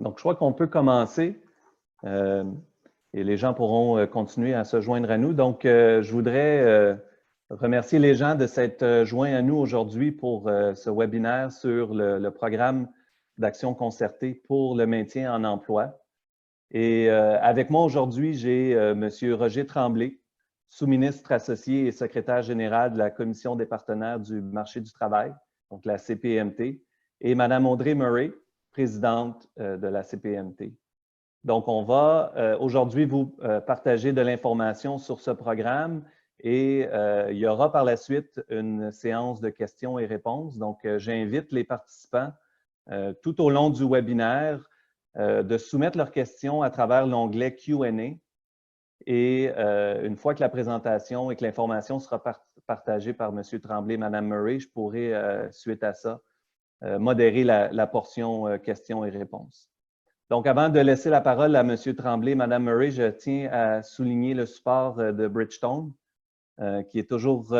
Donc, je crois qu'on peut commencer et les gens pourront continuer à se joindre à nous. Donc, je voudrais remercier les gens de s'être joints à nous aujourd'hui pour ce webinaire sur le programme d'action concertée pour le maintien en emploi. Et avec moi aujourd'hui, j'ai M. Roger Tremblay, sous-ministre associé et secrétaire général de la Commission des partenaires du marché du travail, donc la CPMT, et Mme Audrey Murray, présidente de la CPMT. Donc, on va aujourd'hui vous partager de l'information sur ce programme et il y aura par la suite une séance de questions et réponses. Donc, j'invite les participants tout au long du webinaire de soumettre leurs questions à travers l'onglet Q&A. Et une fois que la présentation et que l'information sera partagée par M. Tremblay et Mme Murray, je pourrai, suite à ça, modérer la portion questions et réponses. Donc, avant de laisser la parole à M. Tremblay et Mme Murray, je tiens à souligner le support de Bridgestone, qui est toujours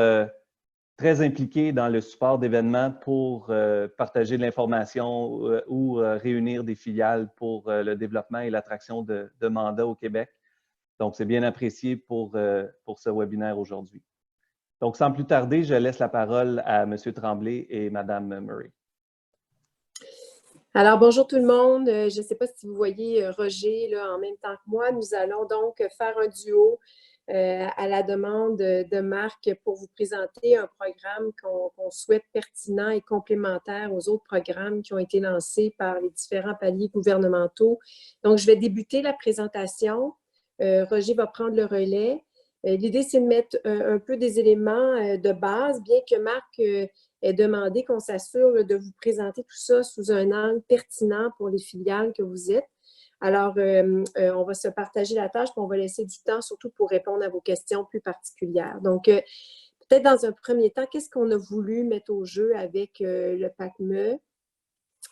très impliqué dans le support d'événements pour partager de l'information ou réunir des filiales pour le développement et l'attraction de mandats au Québec. Donc, c'est bien apprécié pour ce webinaire aujourd'hui. Donc, sans plus tarder, je laisse la parole à M. Tremblay et Mme Murray. Alors, bonjour tout le monde. Je ne sais pas si vous voyez Roger là, en même temps que moi. Nous allons donc faire un duo à la demande de Marc pour vous présenter un programme qu'on souhaite pertinent et complémentaire aux autres programmes qui ont été lancés par les différents paliers gouvernementaux. Donc, je vais débuter la présentation. Roger va prendre le relais. L'idée, c'est de mettre un peu des éléments de base, bien que Marc ait demandé qu'on s'assure de vous présenter tout ça sous un angle pertinent pour les filiales que vous êtes. Alors, on va se partager la tâche, puis on va laisser du temps surtout pour répondre à vos questions plus particulières. Donc, peut-être dans un premier temps, qu'est-ce qu'on a voulu mettre au jeu avec le PACME?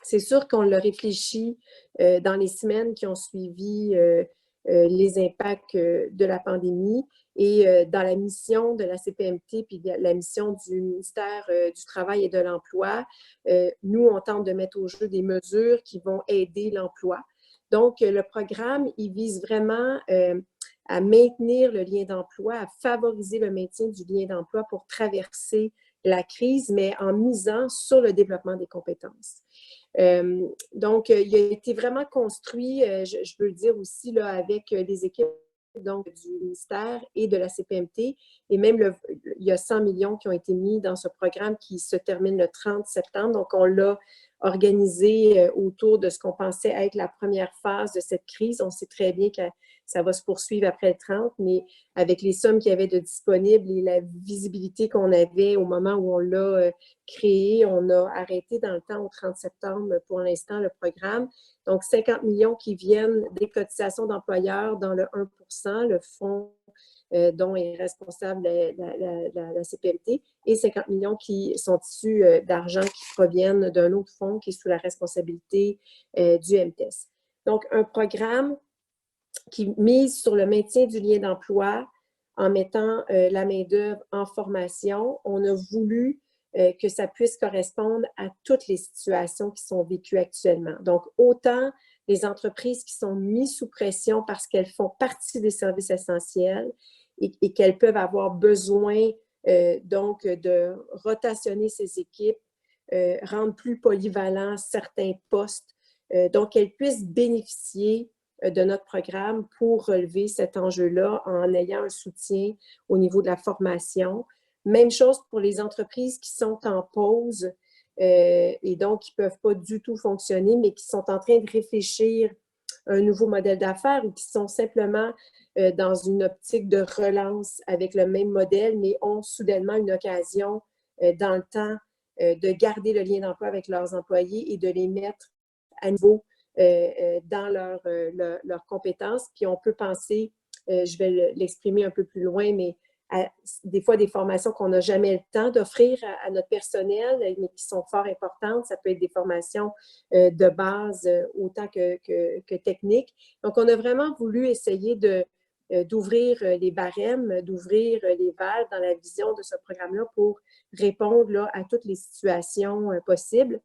C'est sûr qu'on l'a réfléchi dans les semaines qui ont suivi les impacts de la pandémie et dans la mission de la CPMT puis la mission du ministère du Travail et de l'Emploi, nous, on tente de mettre au jeu des mesures qui vont aider l'emploi. Donc, le programme, il vise vraiment à maintenir le lien d'emploi, à favoriser le maintien du lien d'emploi pour traverser la crise, mais en misant sur le développement des compétences. Donc, il a été vraiment construit, je veux le dire aussi, là, avec des équipes donc, du ministère et de la CPMT. Et même, il y a 100 millions qui ont été mis dans ce programme qui se termine le 30 septembre. Donc, on l'a organisé autour de ce qu'on pensait être la première phase de cette crise. On sait très bien que ça va se poursuivre après le 30, mais avec les sommes qu'il y avait de disponibles et la visibilité qu'on avait au moment où on l'a créé, on a arrêté dans le temps au 30 septembre pour l'instant le programme. Donc, 50 millions qui viennent des cotisations d'employeurs dans le 1 %, le fonds dont est responsable la CPMT, et 50 millions qui sont issus d'argent qui proviennent d'un autre fonds qui est sous la responsabilité du MTES. Donc, un programme qui mise sur le maintien du lien d'emploi en mettant la main-d'œuvre en formation. On a voulu que ça puisse correspondre à toutes les situations qui sont vécues actuellement. Donc, autant les entreprises qui sont mises sous pression parce qu'elles font partie des services essentiels et qu'elles peuvent avoir besoin donc de rotationner ces équipes, rendre plus polyvalents certains postes, donc qu'elles puissent bénéficier de notre programme pour relever cet enjeu-là en ayant un soutien au niveau de la formation. Même chose pour les entreprises qui sont en pause et donc qui ne peuvent pas du tout fonctionner, mais qui sont en train de réfléchir à un nouveau modèle d'affaires ou qui sont simplement dans une optique de relance avec le même modèle, mais ont soudainement une occasion dans le temps de garder le lien d'emploi avec leurs employés et de les mettre à niveau dans leurs compétences. Puis on peut penser, je vais l'exprimer un peu plus loin, mais des fois des formations qu'on n'a jamais le temps d'offrir à notre personnel, mais qui sont fort importantes. Ça peut être des formations de base autant que techniques. Donc, on a vraiment voulu essayer d'ouvrir les barèmes, d'ouvrir les valves dans la vision de ce programme-là pour répondre là, à toutes les situations possibles.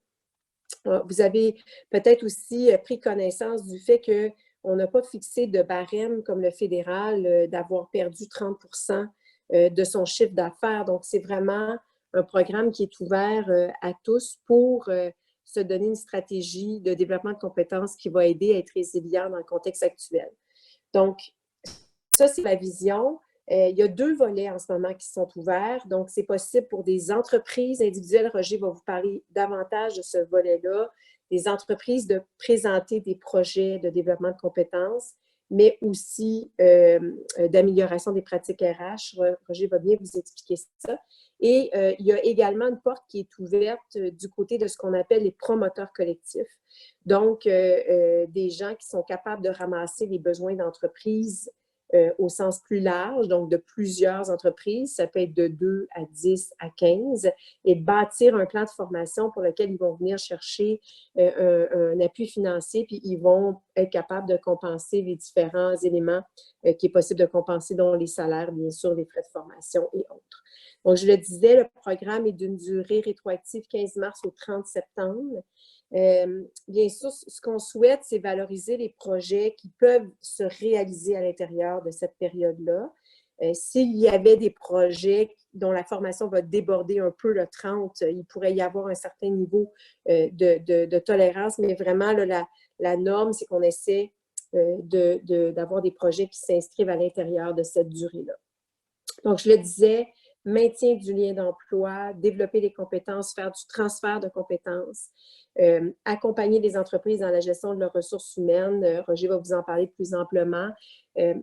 Vous avez peut-être aussi pris connaissance du fait qu'on n'a pas fixé de barème comme le fédéral d'avoir perdu 30% de son chiffre d'affaires. Donc, c'est vraiment un programme qui est ouvert à tous pour se donner une stratégie de développement de compétences qui va aider à être résilient dans le contexte actuel. Donc, ça, c'est ma vision. Il y a 2 volets en ce moment qui sont ouverts. Donc, c'est possible pour des entreprises individuelles. Roger va vous parler davantage de ce volet-là. Des entreprises de présenter des projets de développement de compétences, mais aussi d'amélioration des pratiques RH. Roger va bien vous expliquer ça. Et il y a également une porte qui est ouverte du côté de ce qu'on appelle les promoteurs collectifs. Donc, des gens qui sont capables de ramasser les besoins d'entreprises au sens plus large, donc de plusieurs entreprises, ça peut être de 2 à 10 à 15, et bâtir un plan de formation pour lequel ils vont venir chercher un appui financier, puis ils vont être capables de compenser les différents éléments qui est possible de compenser, dont les salaires, bien sûr, les frais de formation et autres. Donc, je le disais, le programme est d'une durée rétroactive 15 mars au 30 septembre. Bien sûr, ce qu'on souhaite, c'est valoriser les projets qui peuvent se réaliser à l'intérieur de cette période-là. S'il y avait des projets dont la formation va déborder un peu le 30, il pourrait y avoir un certain niveau de tolérance, mais vraiment, là, la norme, c'est qu'on essaie d'avoir des projets qui s'inscrivent à l'intérieur de cette durée-là. Donc, je le disais, maintien du lien d'emploi, développer les compétences, faire du transfert de compétences, accompagner les entreprises dans la gestion de leurs ressources humaines. Roger va vous en parler plus amplement.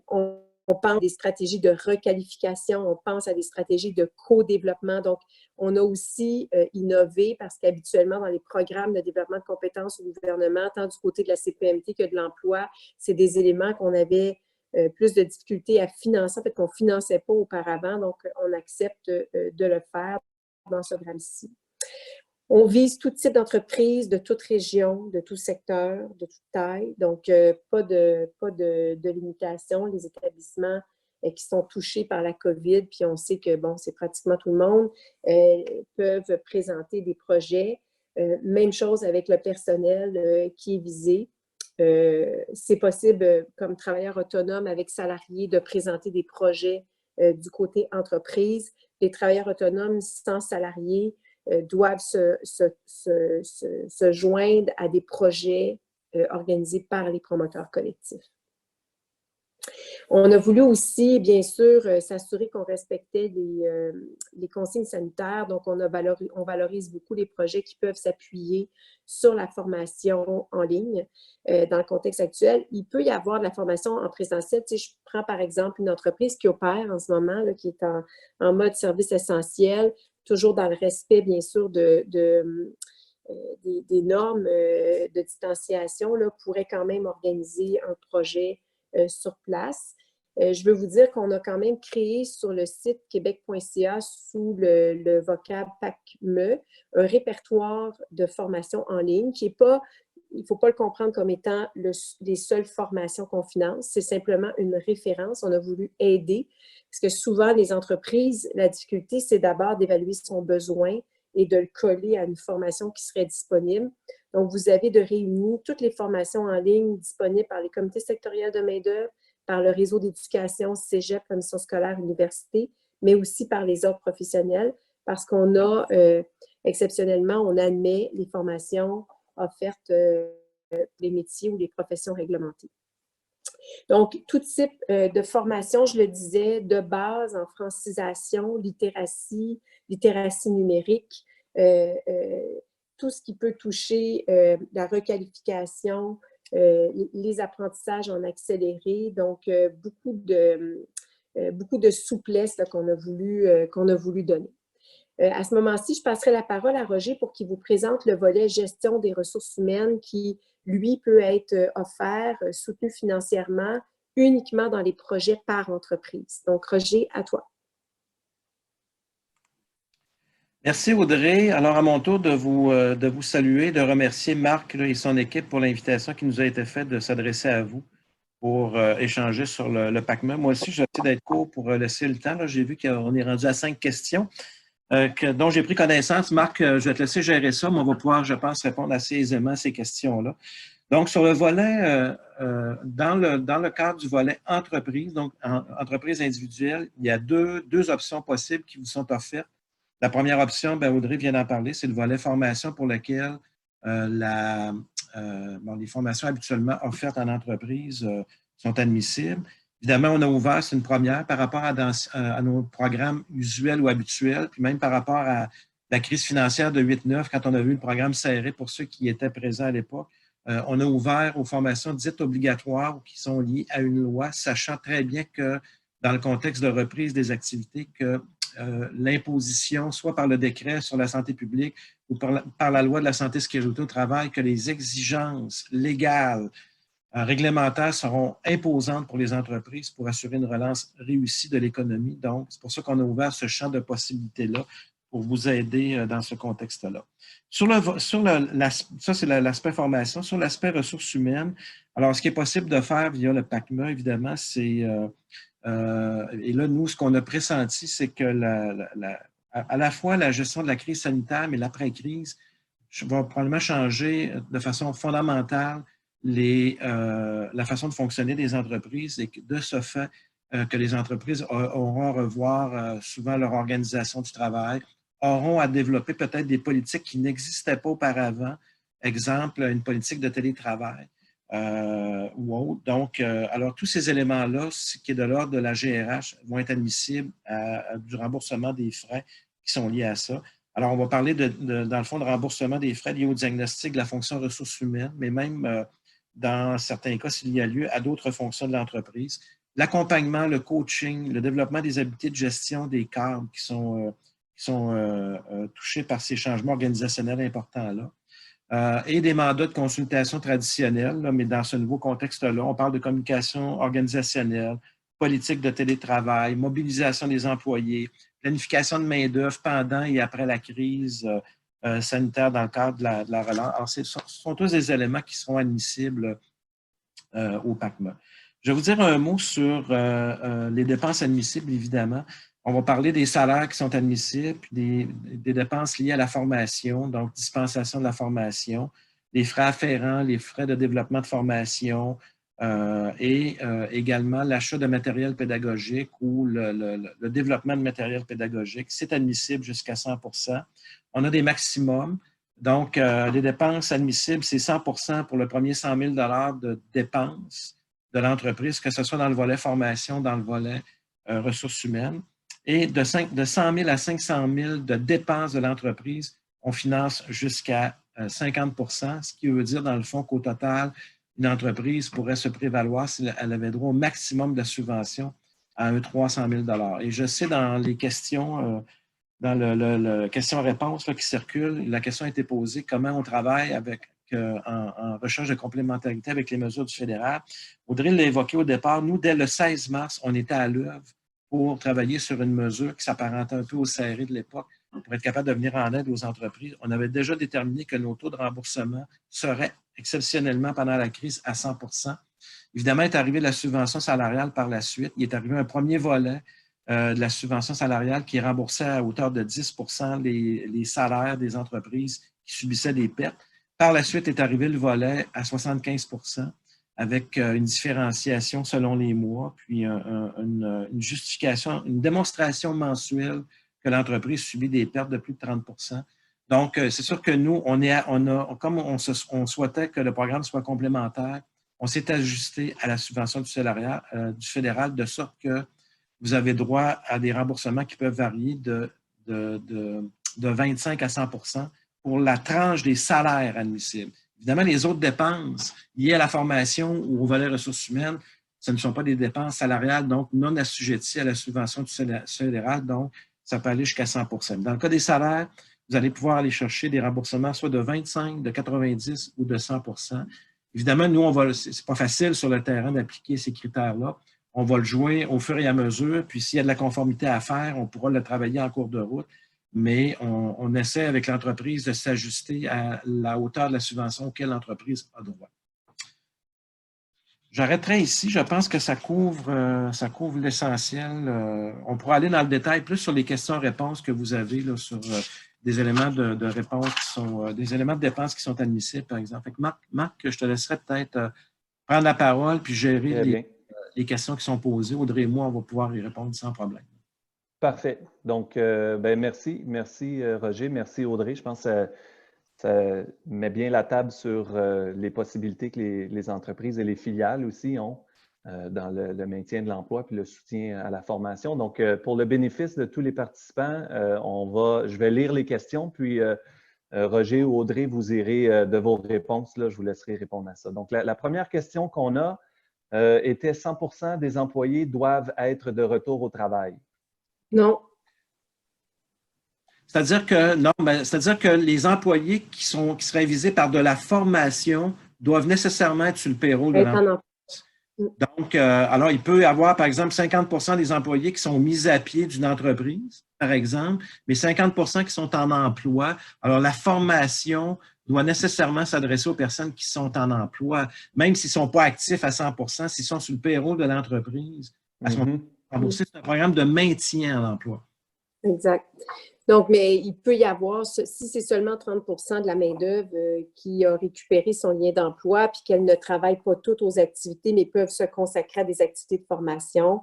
On pense à des stratégies de requalification, on pense à des stratégies de co-développement. Donc, on a aussi innové parce qu'habituellement, dans les programmes de développement de compétences au gouvernement, tant du côté de la CPMT que de l'emploi, c'est des éléments qu'on avait plus de difficultés à financer, en fait, qu'on ne finançait pas auparavant. Donc, on accepte de le faire dans ce programme-ci. On vise tout type d'entreprise, de toute région, de tout secteur, de toute taille. Donc, pas de limitation. Les établissements qui sont touchés par la COVID, puis on sait que, bon, c'est pratiquement tout le monde, peuvent présenter des projets. Même chose avec le personnel qui est visé. C'est possible, comme travailleur autonome avec salarié, de présenter des projets du côté entreprise. Les travailleurs autonomes sans salarié doivent se joindre à des projets organisés par les promoteurs collectifs. On a voulu aussi, bien sûr, s'assurer qu'on respectait les consignes sanitaires. Donc, on valorise beaucoup les projets qui peuvent s'appuyer sur la formation en ligne. Dans le contexte actuel, il peut y avoir de la formation en présentiel. Tu sais, je prends par exemple une entreprise qui opère en ce moment, là, qui est en mode service essentiel, toujours dans le respect, bien sûr, des normes de distanciation, là, pourrait quand même organiser un projet sur place. Je veux vous dire qu'on a quand même créé sur le site québec.ca sous le vocable PACME un répertoire de formation en ligne qui n'est pas, il ne faut pas le comprendre comme étant les seules formations qu'on finance, c'est simplement une référence. On a voulu aider parce que souvent, les entreprises, la difficulté, c'est d'abord d'évaluer son besoin et de le coller à une formation qui serait disponible. Donc, vous avez de réunir toutes les formations en ligne disponibles par les comités sectoriels de main-d'œuvre, par le réseau d'éducation, cégep, commission scolaire, université, mais aussi par les ordres professionnels, parce qu'on a, exceptionnellement, on admet les formations offertes pour les métiers ou les professions réglementées. Donc, tout type de formation, je le disais, de base en francisation, littératie numérique, tout ce qui peut toucher la requalification, les apprentissages en accéléré, donc beaucoup de souplesse qu'on a voulu donner. À ce moment-ci, je passerai la parole à Roger pour qu'il vous présente le volet gestion des ressources humaines qui, lui, peut être offert, soutenu financièrement uniquement dans les projets par entreprise. Donc, Roger, à toi. Merci Audrey. Alors, à mon tour de vous saluer, de remercier Marc et son équipe pour l'invitation qui nous a été faite de s'adresser à vous pour échanger sur le PACME. Moi aussi, j'essaie d'être court pour laisser le temps. J'ai vu qu'on est rendu à 5 questions. dont j'ai pris connaissance. Marc, je vais te laisser gérer ça, mais on va pouvoir, je pense, répondre assez aisément à ces questions-là. Donc, sur le volet, dans le cadre du volet entreprise, donc entreprise individuelle, il y a deux options possibles qui vous sont offertes. La première option, Audrey vient d'en parler, c'est le volet formation pour lequel les formations habituellement offertes en entreprise sont admissibles. Évidemment, on a ouvert, c'est une première par rapport à nos programmes usuels ou habituels, puis même par rapport à la crise financière de 8-9, quand on a vu le programme serré pour ceux qui étaient présents à l'époque. On a ouvert aux formations dites obligatoires ou qui sont liées à une loi, sachant très bien que dans le contexte de reprise des activités, que l'imposition, soit par le décret sur la santé publique ou par la loi de la santé et sécurité au travail, que les exigences légales, réglementaires seront imposantes pour les entreprises pour assurer une relance réussie de l'économie. Donc, c'est pour ça qu'on a ouvert ce champ de possibilités-là pour vous aider dans ce contexte-là. Ça, c'est l'aspect formation. Sur l'aspect ressources humaines, alors, ce qui est possible de faire via le PACMA, évidemment, c'est... et là, nous, ce qu'on a pressenti, c'est que à la fois la gestion de la crise sanitaire, mais l'après-crise va probablement changer de façon fondamentale la façon de fonctionner des entreprises et que de ce fait, que les entreprises auront à revoir souvent leur organisation du travail, auront à développer peut-être des politiques qui n'existaient pas auparavant, exemple, une politique de télétravail. Ou autre. Donc, alors tous ces éléments-là, ce qui est de l'ordre de la GRH, vont être admissibles à du remboursement des frais qui sont liés à ça. Alors, on va parler dans le fond de remboursement des frais liés au diagnostic de la fonction ressources humaines, mais même dans certains cas, s'il y a lieu, à d'autres fonctions de l'entreprise. L'accompagnement, le coaching, le développement des habiletés de gestion des cadres qui sont touchés par ces changements organisationnels importants-là. Et des mandats de consultation traditionnels, là, mais dans ce nouveau contexte-là, on parle de communication organisationnelle, politique de télétravail, mobilisation des employés, planification de main-d'œuvre pendant et après la crise sanitaire dans le cadre de la relance. Alors, ce sont tous des éléments qui seront admissibles au PACMA. Je vais vous dire un mot sur les dépenses admissibles, évidemment. On va parler des salaires qui sont admissibles, puis des dépenses liées à la formation, donc dispensation de la formation, les frais afférents, les frais de développement de formation et également l'achat de matériel pédagogique ou le développement de matériel pédagogique. C'est admissible jusqu'à 100%. On a des maximums. Donc, les dépenses admissibles, c'est 100% pour le premier 100 000 $ de dépenses de l'entreprise, que ce soit dans le volet formation, dans le volet ressources humaines. Et de 100 000 à 500 000 de dépenses de l'entreprise, on finance jusqu'à 50%, ce qui veut dire, dans le fond, qu'au total, une entreprise pourrait se prévaloir, si elle avait droit au maximum de subvention, à un 300 000 $. Et je sais, dans les questions, dans le question-réponse qui circule, la question a été posée, comment on travaille en recherche de complémentarité avec les mesures du fédéral. Audrey l'a évoqué au départ, nous, dès le 16 mars, on était à l'œuvre pour travailler sur une mesure qui s'apparentait un peu au serré de l'époque pour être capable de venir en aide aux entreprises. On avait déjà déterminé que nos taux de remboursement seraient exceptionnellement pendant la crise à 100%. Évidemment, est arrivée la subvention salariale par la suite. Il est arrivé un premier volet de la subvention salariale qui remboursait à hauteur de 10% les salaires des entreprises qui subissaient des pertes. Par la suite est arrivé le volet à 75%. Avec une différenciation selon les mois, puis une justification, une démonstration mensuelle que l'entreprise subit des pertes de plus de 30%. Donc, c'est sûr que nous, comme on souhaitait que le programme soit complémentaire, on s'est ajusté à la subvention du fédéral de sorte que vous avez droit à des remboursements qui peuvent varier de 25 à 100% pour la tranche des salaires admissibles. Évidemment, les autres dépenses liées à la formation ou au volet ressources humaines, ce ne sont pas des dépenses salariales, donc non assujetties à la subvention du fédéral, donc ça peut aller jusqu'à 100%. Dans le cas des salaires, vous allez pouvoir aller chercher des remboursements soit de 25, de 90 ou de 100%. Évidemment, nous, c'est pas facile sur le terrain d'appliquer ces critères-là. On va le jouer au fur et à mesure, puis s'il y a de la conformité à faire, on pourra le travailler en cours de route. Mais on essaie avec l'entreprise de s'ajuster à la hauteur de la subvention auquel l'entreprise a droit. J'arrêterai ici. Je pense que ça couvre l'essentiel. On pourra aller dans le détail plus sur les questions-réponses que vous avez là, sur des éléments de réponse qui sont des éléments de dépenses qui sont admissibles, par exemple. Fait que Marc, je te laisserai peut-être prendre la parole puis gérer les questions qui sont posées. Audrey et moi, on va pouvoir y répondre sans problème. Parfait. Donc, merci. Merci, Roger. Merci, Audrey. Je pense que ça met bien la table sur les possibilités que les entreprises et les filiales aussi ont dans le maintien de l'emploi puis le soutien à la formation. Donc, pour le bénéfice de tous les participants, je vais lire les questions, puis Roger ou Audrey, vous irez de vos réponses. Là, je vous laisserai répondre à ça. Donc, la première question qu'on a était 100% des employés doivent être de retour au travail. Non. C'est-à-dire que les employés qui seraient visés par de la formation doivent nécessairement être sur le payroll de l'entreprise. Donc, alors, il peut y avoir, par exemple, 50% des employés qui sont mis à pied d'une entreprise, par exemple, mais 50% qui sont en emploi. Alors, la formation doit nécessairement s'adresser aux personnes qui sont en emploi, même s'ils ne sont pas actifs à 100%, s'ils sont sur le payroll de l'entreprise. À ce moment-là, c'est un programme de maintien en emploi. Exact. Donc, mais il peut y avoir, si c'est seulement 30% de la main-d'œuvre qui a récupéré son lien d'emploi puis qu'elle ne travaille pas toutes aux activités, mais peuvent se consacrer à des activités de formation.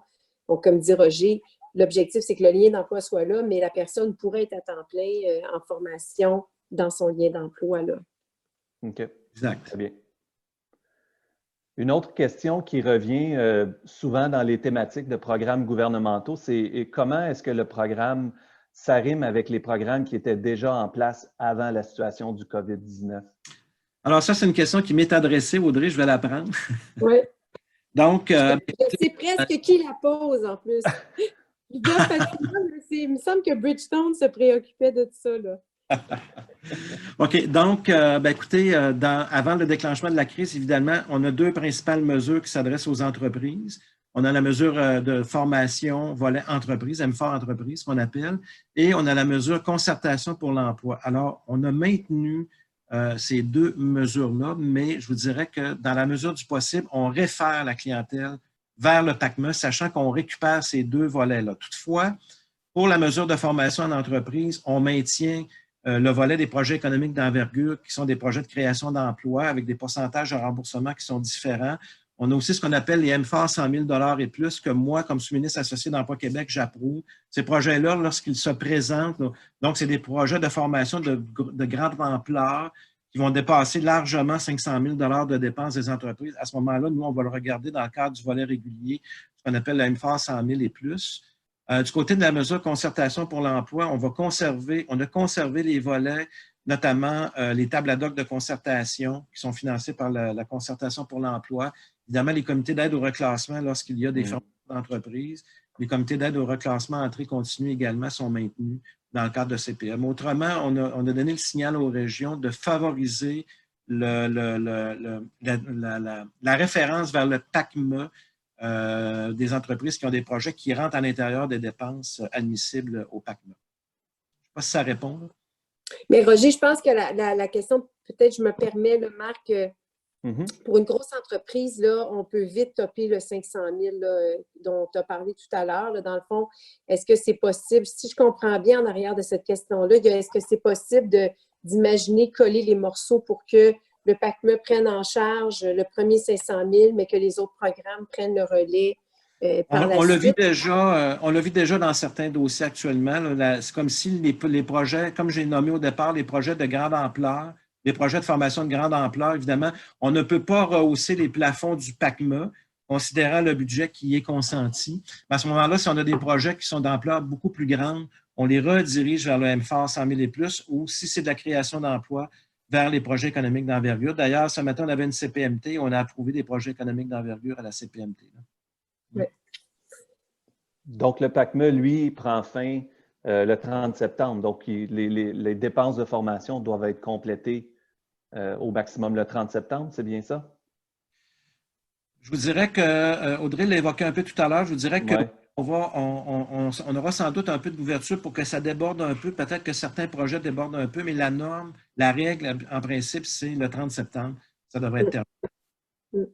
Donc, comme dit Roger, l'objectif, c'est que le lien d'emploi soit là, mais la personne pourrait être à temps plein en formation dans son lien d'emploi là. OK. Exact. Très bien. Une autre question qui revient souvent dans les thématiques de programmes gouvernementaux, c'est comment est-ce que le programme s'arrime avec les programmes qui étaient déjà en place avant la situation du COVID-19? Alors ça, c'est une question qui m'est adressée, Audrey, je vais la prendre. Oui. Donc, je sais presque qui la pose en plus. Il me semble que Bridgestone se préoccupait de tout ça, là. OK. Donc, écoutez, avant le déclenchement de la crise, évidemment, on a deux principales mesures qui s'adressent aux entreprises. On a la mesure de formation volet entreprise, MFOR entreprise, qu'on appelle, et on a la mesure concertation pour l'emploi. Alors, on a maintenu ces deux mesures-là, mais je vous dirais que dans la mesure du possible, on réfère la clientèle vers le PACME, sachant qu'on récupère ces deux volets-là. Toutefois, pour la mesure de formation en entreprise, on maintient le volet des projets économiques d'envergure, qui sont des projets de création d'emplois avec des pourcentages de remboursement qui sont différents. On a aussi ce qu'on appelle les MFOR 100 000 $ et plus, que moi, comme sous-ministre associé d'Emploi Québec, j'approuve. Ces projets-là, lorsqu'ils se présentent, donc c'est des projets de formation de grande ampleur qui vont dépasser largement 500 000 $ de dépenses des entreprises. À ce moment-là, nous, on va le regarder dans le cadre du volet régulier, ce qu'on appelle la MFOR 100 000 et plus. Du côté de la mesure concertation pour l'emploi, on a conservé les volets, notamment les tables ad hoc de concertation qui sont financées par la concertation pour l'emploi. Évidemment, les comités d'aide au reclassement lorsqu'il y a des formations d'entreprise. Les comités d'aide au reclassement entrée continue également sont maintenus dans le cadre de CPM. Autrement, on a donné le signal aux régions de favoriser la référence vers le PACME des entreprises qui ont des projets qui rentrent à l'intérieur des dépenses admissibles au PACME. Je ne sais pas si ça répond. Là. Mais Roger, je pense que la question, peut-être je me permets, Marc, pour une grosse entreprise, là, on peut vite topper le 500 000 là, dont tu as parlé tout à l'heure. Dans le fond, est-ce que c'est possible, si je comprends bien en arrière de cette question-là, est-ce que c'est possible d'imaginer coller les morceaux pour que le PACME prenne en charge le premier 500 000, mais que les autres programmes prennent le relais par la suite? On le vit déjà dans certains dossiers actuellement. C'est comme si les projets, comme j'ai nommé au départ, les projets de grande ampleur, les projets de formation de grande ampleur, évidemment, on ne peut pas rehausser les plafonds du PACME, considérant le budget qui est consenti. Mais à ce moment-là, si on a des projets qui sont d'ampleur beaucoup plus grande, on les redirige vers le MFOR 100 000 et plus, ou si c'est de la création d'emplois, vers les projets économiques d'envergure. D'ailleurs, ce matin, on avait une CPMT, on a approuvé des projets économiques d'envergure à la CPMT. Oui. Donc, le PACME, lui, prend fin le 30 septembre. Donc, les dépenses de formation doivent être complétées au maximum le 30 septembre, c'est bien ça? Je vous dirais que, Audrey l'a évoqué un peu tout à l'heure, je vous dirais que on aura sans doute un peu d'ouverture pour que ça déborde un peu. Peut-être que certains projets débordent un peu, mais la norme, la règle, en principe, c'est le 30 septembre. Ça devrait être terminé.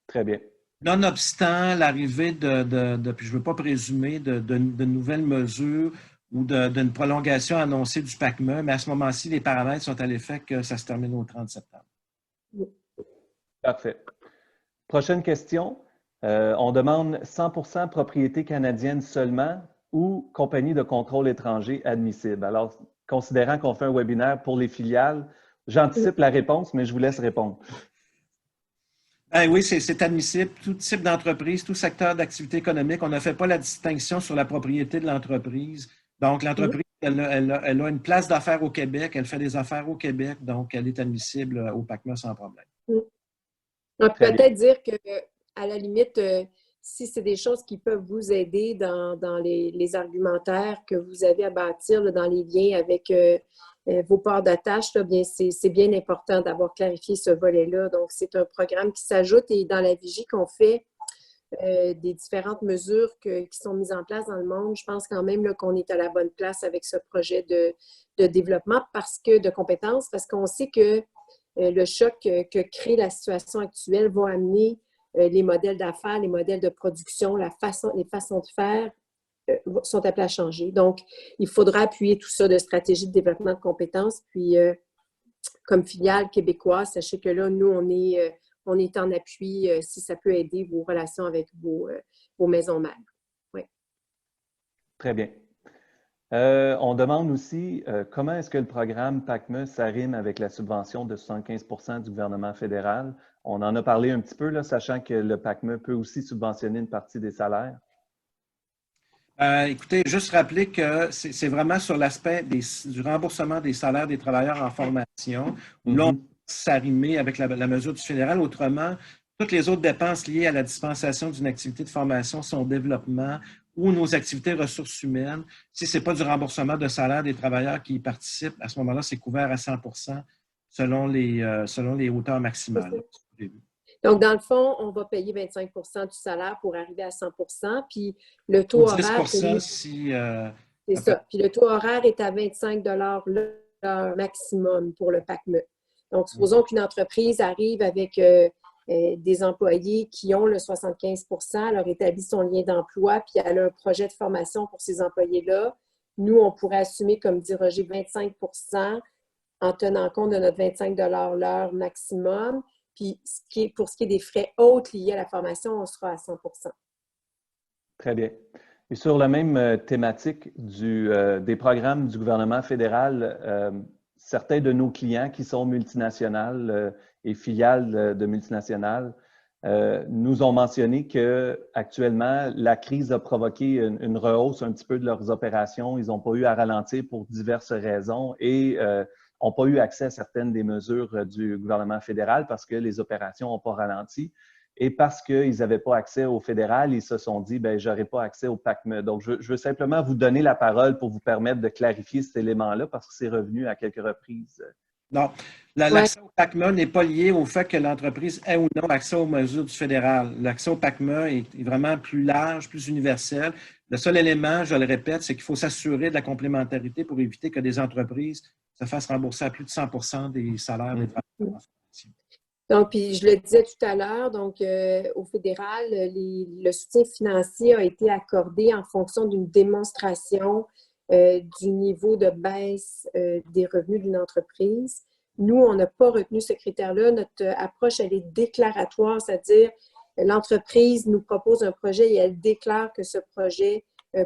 Très bien. Nonobstant l'arrivée puis je ne veux pas présumer, de nouvelles mesures ou d'une prolongation annoncée du PACME, mais à ce moment-ci, les paramètres sont à l'effet que ça se termine au 30 septembre. Parfait. Prochaine question. On demande 100% propriété canadienne seulement ou compagnie de contrôle étranger admissible. Alors, considérant qu'on fait un webinaire pour les filiales, j'anticipe la réponse, mais je vous laisse répondre. Ben oui, c'est admissible. Tout type d'entreprise, tout secteur d'activité économique. On ne fait pas la distinction sur la propriété de l'entreprise. Donc, l'entreprise, elle a une place d'affaires au Québec, elle fait des affaires au Québec, donc elle est admissible au PACME sans problème. On peut peut-être dire qu'à la limite, si c'est des choses qui peuvent vous aider dans les argumentaires que vous avez à bâtir, là, dans les liens avec vos ports d'attache, bien, c'est bien important d'avoir clarifié ce volet-là. Donc, c'est un programme qui s'ajoute et dans la vigie qu'on fait des différentes mesures qui sont mises en place dans le monde, je pense quand même qu'on est à la bonne place avec ce projet de développement de compétences, parce qu'on sait que le choc que crée la situation actuelle va amener les modèles d'affaires, les modèles de production, les façons de faire sont appelés à changer. Donc, il faudra appuyer tout ça de stratégie de développement de compétences. Puis, comme filiale québécoise, sachez que là, nous, on est en appui si ça peut aider vos relations avec vos maisons mères. Oui. Très bien. On demande aussi comment est-ce que le programme PACME s'arrime avec la subvention de 75% du gouvernement fédéral. On en a parlé un petit peu, là, sachant que le PACME peut aussi subventionner une partie des salaires. Écoutez, juste rappeler que c'est vraiment sur l'aspect du remboursement des salaires des travailleurs en formation, où là, on peut s'arrimer avec la mesure du fédéral. Autrement, toutes les autres dépenses liées à la dispensation d'une activité de formation, son développement ou nos activités ressources humaines, si ce n'est pas du remboursement de salaire des travailleurs qui y participent, à ce moment-là, c'est couvert à 100% selon les hauteurs maximales. Donc, dans le fond, on va payer 25 du salaire pour arriver à 100 puis le taux horaire… c'est ça. Puis le taux horaire est à 25 l'heure maximum pour le PACME. Donc, supposons qu'une entreprise arrive avec des employés qui ont le 75 elle leur établit son lien d'emploi, puis elle a un projet de formation pour ces employés-là. Nous, on pourrait assumer, comme dit Roger, 25 en tenant compte de notre 25 l'heure maximum. Puis, pour ce qui est des frais autres liés à la formation, on sera à 100 Très bien. Et sur la même thématique des programmes du gouvernement fédéral, certains de nos clients qui sont multinationales et filiales de multinationales nous ont mentionné qu'actuellement, la crise a provoqué une rehausse un petit peu de leurs opérations. Ils n'ont pas eu à ralentir pour diverses raisons et n'ont pas eu accès à certaines des mesures du gouvernement fédéral parce que les opérations n'ont pas ralenti. Et parce qu'ils n'avaient pas accès au fédéral, ils se sont dit, bien, je n'aurai pas accès au PACME. Donc, je veux simplement vous donner la parole pour vous permettre de clarifier cet élément-là parce que c'est revenu à quelques reprises. Non, l'accès au PACME n'est pas lié au fait que l'entreprise ait ou non accès aux mesures du fédéral. L'accès au PACME est vraiment plus large, plus universel. Le seul élément, je le répète, c'est qu'il faut s'assurer de la complémentarité pour éviter que des entreprises se fassent rembourser à plus de 100% des salaires des travailleurs. Donc, puis je le disais tout à l'heure, donc au fédéral, le soutien financier a été accordé en fonction d'une démonstration du niveau de baisse des revenus d'une entreprise. Nous, on n'a pas retenu ce critère-là. Notre approche, elle est déclaratoire, c'est-à-dire l'entreprise nous propose un projet et elle déclare que ce projet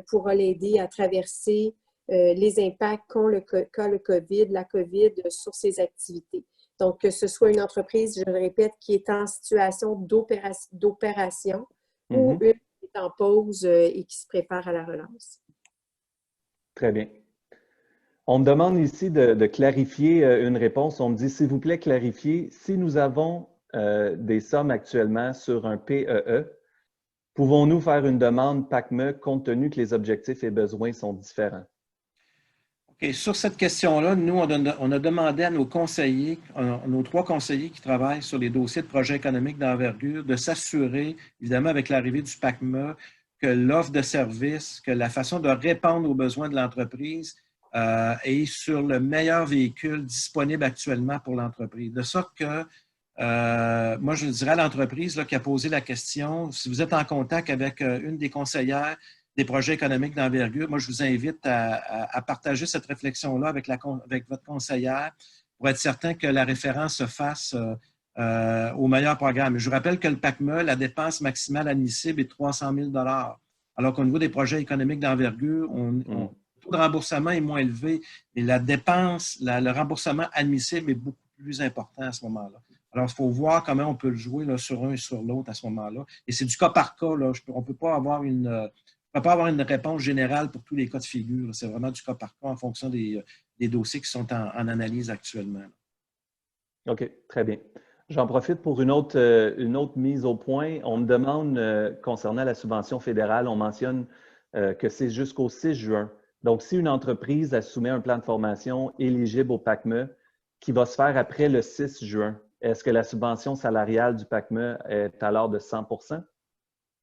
pourra l'aider à traverser les impacts qu'a le COVID, la COVID sur ses activités. Donc, que ce soit une entreprise, je le répète, qui est en situation d'opération ou une qui est en pause et qui se prépare à la relance. Très bien. On me demande ici de clarifier une réponse. On me dit, s'il vous plaît, clarifiez, si nous avons des sommes actuellement sur un PEE, pouvons-nous faire une demande PACME compte tenu que les objectifs et besoins sont différents? Okay. Sur cette question-là, nous, on a demandé à nos conseillers, nos 3 conseillers qui travaillent sur les dossiers de projets économiques d'envergure, de s'assurer, évidemment, avec l'arrivée du PACME, que l'offre de services, que la façon de répondre aux besoins de l'entreprise est sur le meilleur véhicule disponible actuellement pour l'entreprise. De sorte que moi, je dirais à l'entreprise là, qui a posé la question, si vous êtes en contact avec une des conseillères des projets économiques d'envergure, moi, je vous invite à partager cette réflexion-là avec votre conseillère pour être certain que la référence se fasse au meilleur programme. Je vous rappelle que le PACME, la dépense maximale admissible est de 300 000 alors qu'au niveau des projets économiques d'envergure, le taux de remboursement est moins élevé, mais la dépense, le remboursement admissible est beaucoup plus important à ce moment-là. Alors, il faut voir comment on peut le jouer là, sur un et sur l'autre à ce moment-là. Et c'est du cas par cas. Là. On ne peut pas avoir une réponse générale pour tous les cas de figure. C'est vraiment du cas par cas en fonction des dossiers qui sont en analyse actuellement. OK, très bien. J'en profite pour une autre mise au point. On me demande, concernant la subvention fédérale, on mentionne que c'est jusqu'au 6 juin. Donc, si une entreprise a soumis un plan de formation éligible au PACME qui va se faire après le 6 juin, est-ce que la subvention salariale du PACME est alors de 100 %?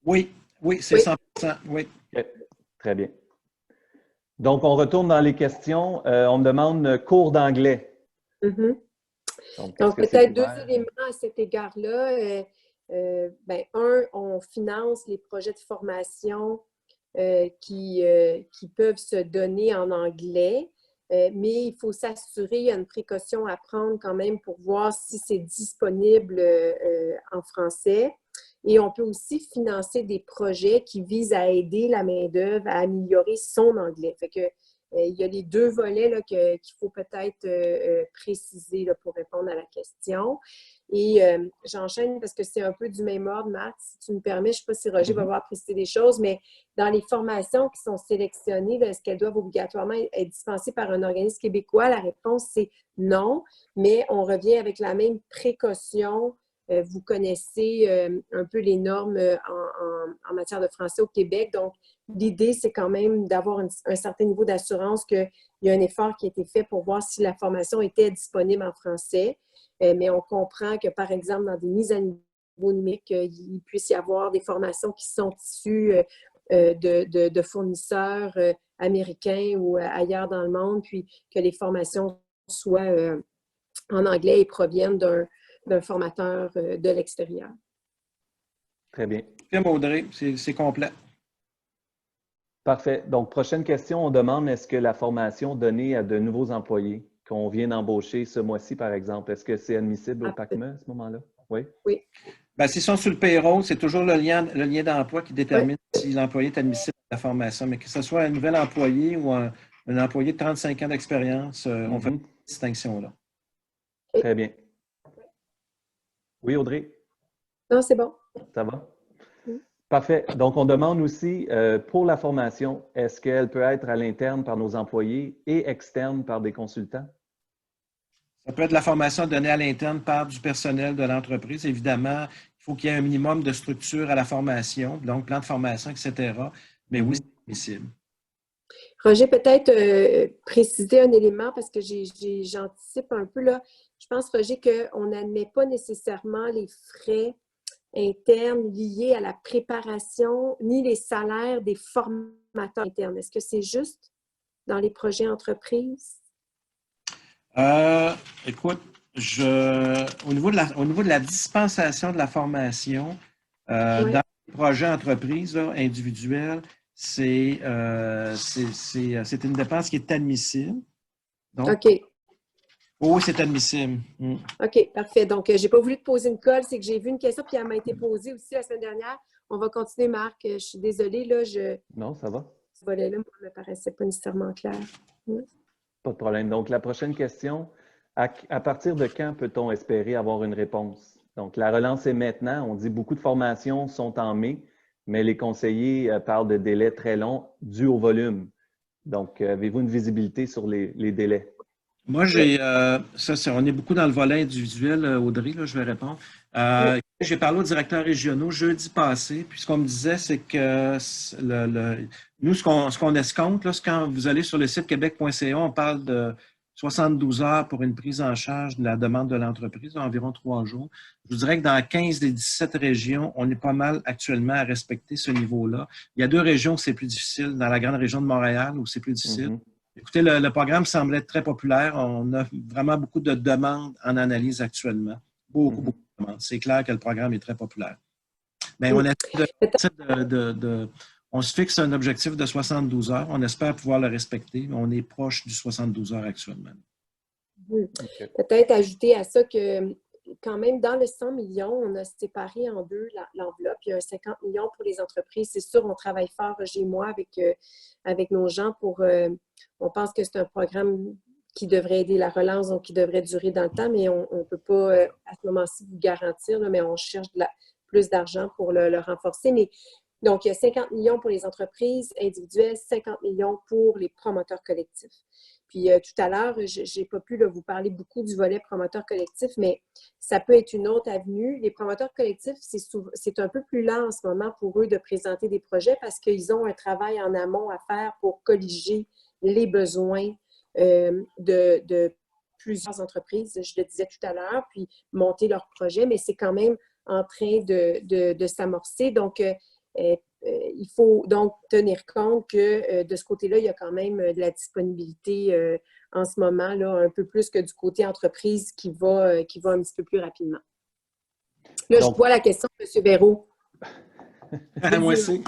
Oui, c'est 100 %. Oui. Okay. Très bien. Donc, on retourne dans les questions. On me demande cours d'anglais. Mm-hmm. Donc peut-être deux éléments à cet égard-là. On finance les projets de formation qui peuvent se donner en anglais, mais il faut s'assurer, il y a une précaution à prendre quand même pour voir si c'est disponible en français. Et on peut aussi financer des projets qui visent à aider la main-d'œuvre à améliorer son anglais. Fait que, il y a les deux volets là, qu'il faut peut-être préciser là, pour répondre à la question. Et j'enchaîne parce que c'est un peu du même ordre, Marc. Si tu me permets, je ne sais pas si Roger va avoir précisé des choses, mais dans les formations qui sont sélectionnées, est-ce qu'elles doivent obligatoirement être dispensées par un organisme québécois? La réponse, c'est non, mais on revient avec la même précaution. Vous connaissez un peu les normes en matière de français au Québec. Donc, l'idée, c'est quand même d'avoir un certain niveau d'assurance qu'il y a un effort qui a été fait pour voir si la formation était disponible en français. Mais on comprend que, par exemple, dans des mises à niveau numérique, il puisse y avoir des formations qui sont issues de fournisseurs américains ou ailleurs dans le monde, puis que les formations soient en anglais et proviennent d'un formateur de l'extérieur. Très bien. Merci, Audrey. C'est complet. Parfait. Donc, prochaine question, on demande est-ce que la formation donnée à de nouveaux employés qu'on vient d'embaucher ce mois-ci, par exemple, est-ce que c'est admissible au PACME à ce moment-là? Oui. Oui. Bien, s'ils sont sur le payroll, c'est toujours le lien d'emploi qui détermine si l'employé est admissible à la formation. Mais que ce soit un nouvel employé ou un employé de 35 ans d'expérience, on fait cette distinction-là. Très bien. Oui, Audrey? Non, c'est bon. Ça va? Parfait. Donc, on demande aussi, pour la formation, est-ce qu'elle peut être à l'interne par nos employés et externe par des consultants? Ça peut être la formation donnée à l'interne par du personnel de l'entreprise. Évidemment, il faut qu'il y ait un minimum de structure à la formation, donc plan de formation, etc. Mais oui, c'est possible. Roger, peut-être préciser un élément parce que j'anticipe un peu là. Je pense, Roger, qu'on n'admet pas nécessairement les frais internes liés à la préparation ni les salaires des formateurs internes. Est-ce que c'est juste dans les projets entreprises? Écoute, au niveau de la dispensation de la formation, dans les projets entreprises individuels, c'est une dépense qui est admissible. Donc, OK. Oui, c'est admissible. OK, parfait. Donc, je n'ai pas voulu te poser une colle, c'est que j'ai vu une question, puis elle m'a été posée aussi la semaine dernière. On va continuer, Marc. Je suis désolée, là. Non, ça va. Ce volet-là, moi, ne me paraissait pas nécessairement clair. Pas de problème. Donc, la prochaine question, à partir de quand peut-on espérer avoir une réponse? Donc, la relance est maintenant. On dit beaucoup de formations sont en mai, mais les conseillers parlent de délais très longs dus au volume. Donc, avez-vous une visibilité sur les délais? Moi, on est beaucoup dans le volet individuel, Audrey, là, je vais répondre. J'ai parlé aux directeurs régionaux jeudi passé, puis ce qu'on me disait, c'est que nous, ce qu'on escompte, là, c'est quand vous allez sur le site québec.ca, on parle de 72 heures pour une prise en charge de la demande de l'entreprise, environ 3 jours. Je vous dirais que dans 15 des 17 régions, on est pas mal actuellement à respecter ce niveau-là. Il y a 2 régions où c'est plus difficile, dans la grande région de Montréal où c'est plus difficile. Écoutez, le programme semble être très populaire. On a vraiment beaucoup de demandes en analyse actuellement. Beaucoup. C'est clair que le programme est très populaire. Mais on on se fixe un objectif de 72 heures. On espère pouvoir le respecter, mais on est proche du 72 heures actuellement. Okay. Peut-être ajouter à ça que quand même, dans le 100 millions, on a séparé en deux l'enveloppe. Il y a un 50 millions pour les entreprises. C'est sûr, on travaille fort, Roger et moi, avec nos gens pour... on pense que c'est un programme qui devrait aider la relance, donc qui devrait durer dans le temps, mais on ne peut pas, à ce moment-ci, vous garantir, là, mais on cherche plus d'argent pour le renforcer. Mais donc, il y a 50 millions pour les entreprises individuelles, 50 millions pour les promoteurs collectifs. Puis tout à l'heure, je n'ai pas pu vous parler beaucoup du volet promoteur collectif, mais ça peut être une autre avenue. Les promoteurs collectifs, c'est un peu plus lent en ce moment pour eux de présenter des projets parce qu'ils ont un travail en amont à faire pour colliger les besoins de plusieurs entreprises, je le disais tout à l'heure, puis monter leur projet, mais c'est quand même en train de s'amorcer. Donc, il faut donc tenir compte que de ce côté-là, il y a quand même de la disponibilité en ce moment, là, un peu plus que du côté entreprise qui va un petit peu plus rapidement. Là, donc, je vois la question de M. Béraud. Moi aussi.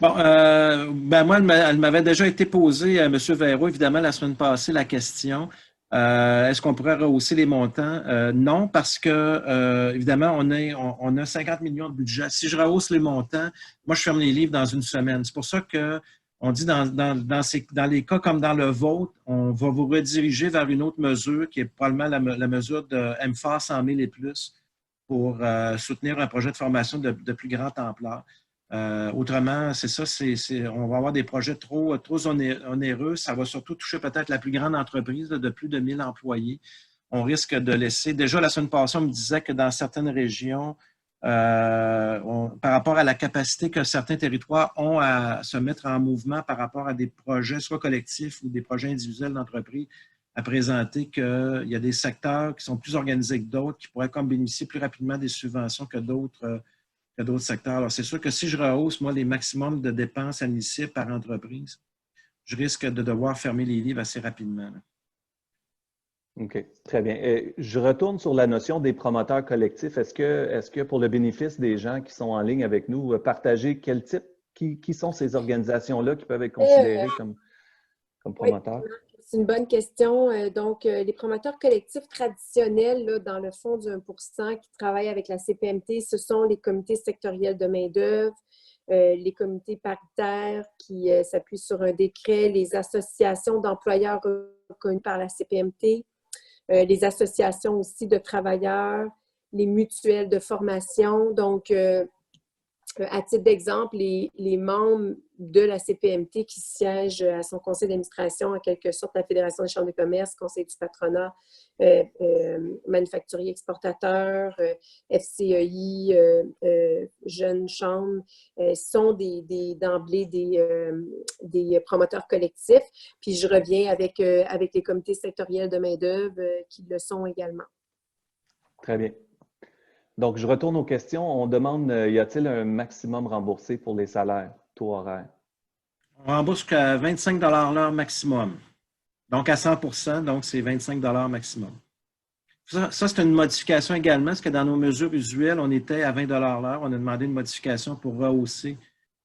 Bon, moi, elle m'avait déjà été posée, M. Véraud, évidemment, la semaine passée, la question. Est-ce qu'on pourrait rehausser les montants? Non, parce que, évidemment, on a 50 millions de budget. Si je rehausse les montants, moi, je ferme les livres dans une semaine. C'est pour ça qu'on dit dans les cas comme dans le vôtre, on va vous rediriger vers une autre mesure qui est probablement la mesure de MFA 100 000 et plus pour soutenir un projet de formation de plus grande ampleur. Autrement, c'est ça, on va avoir des projets trop onéreux. Ça va surtout toucher peut-être la plus grande entreprise de plus de 1000 employés. On risque de laisser... Déjà, la semaine passée, on me disait que dans certaines régions, par rapport à la capacité que certains territoires ont à se mettre en mouvement par rapport à des projets, soit collectifs ou des projets individuels d'entreprise, à présenter qu'il y a des secteurs qui sont plus organisés que d'autres, qui pourraient comme bénéficier plus rapidement des subventions que d'autres secteurs. Alors, c'est sûr que si je rehausse, moi, les maximums de dépenses admissibles par entreprise, je risque de devoir fermer les livres assez rapidement. Là. OK, très bien. Je retourne sur la notion des promoteurs collectifs. Est-ce que pour le bénéfice des gens qui sont en ligne avec nous, partager quel type, qui sont ces organisations-là qui peuvent être considérées comme promoteurs? Oui. C'est une bonne question. Donc, les promoteurs collectifs traditionnels, là, dans le fond du 1% qui travaillent avec la CPMT, ce sont les comités sectoriels de main-d'œuvre, les comités paritaires qui s'appuient sur un décret, les associations d'employeurs reconnues par la CPMT, les associations aussi de travailleurs, les mutuelles de formation. Donc, à titre d'exemple, les membres de la CPMT qui siègent à son conseil d'administration, en quelque sorte, la Fédération des chambres de commerce, conseil du patronat, manufacturiers exportateurs, FCEI, jeunes chambres, sont d'emblée des promoteurs collectifs. Puis je reviens avec les comités sectoriels de main-d'œuvre qui le sont également. Très bien. Donc, je retourne aux questions. On demande, y a-t-il un maximum remboursé pour les salaires, taux horaire? On rembourse jusqu'à 25 $ l'heure maximum. Donc, à 100 %, donc c'est 25 $ maximum. Ça c'est une modification également, parce que dans nos mesures usuelles, on était à 20 $ l'heure. On a demandé une modification pour rehausser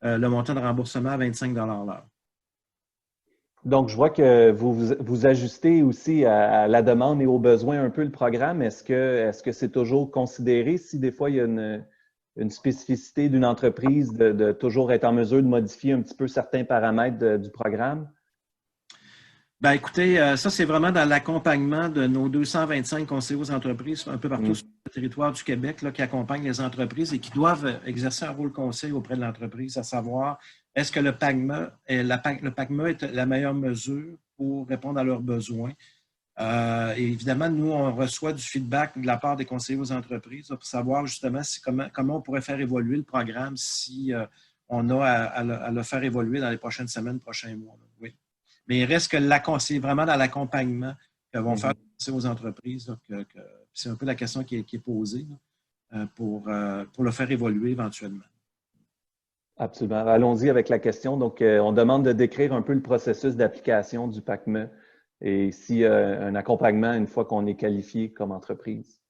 le montant de remboursement à 25 $ l'heure. Donc, je vois que vous ajustez aussi à la demande et aux besoins un peu le programme. Est-ce que c'est toujours considéré si des fois il y a une spécificité d'une entreprise de toujours être en mesure de modifier un petit peu certains paramètres du programme? Bien, écoutez, ça, c'est vraiment dans l'accompagnement de nos 225 conseillers aux entreprises un peu partout sur le territoire du Québec là, qui accompagnent les entreprises et qui doivent exercer un rôle conseil auprès de l'entreprise, à savoir est-ce que le PAGMA est la meilleure mesure pour répondre à leurs besoins. Et évidemment, nous, on reçoit du feedback de la part des conseillers aux entreprises là, pour savoir justement comment on pourrait faire évoluer le programme si on a à le faire évoluer dans les prochaines semaines, prochains mois. Là. Oui. Mais il reste que c'est vraiment dans l'accompagnement que vont faire aux entreprises. C'est un peu la question qui est posée là, pour le faire évoluer éventuellement. Absolument. Allons-y avec la question. Donc, on demande de décrire un peu le processus d'application du PACME et s'il y a un accompagnement une fois qu'on est qualifié comme entreprise?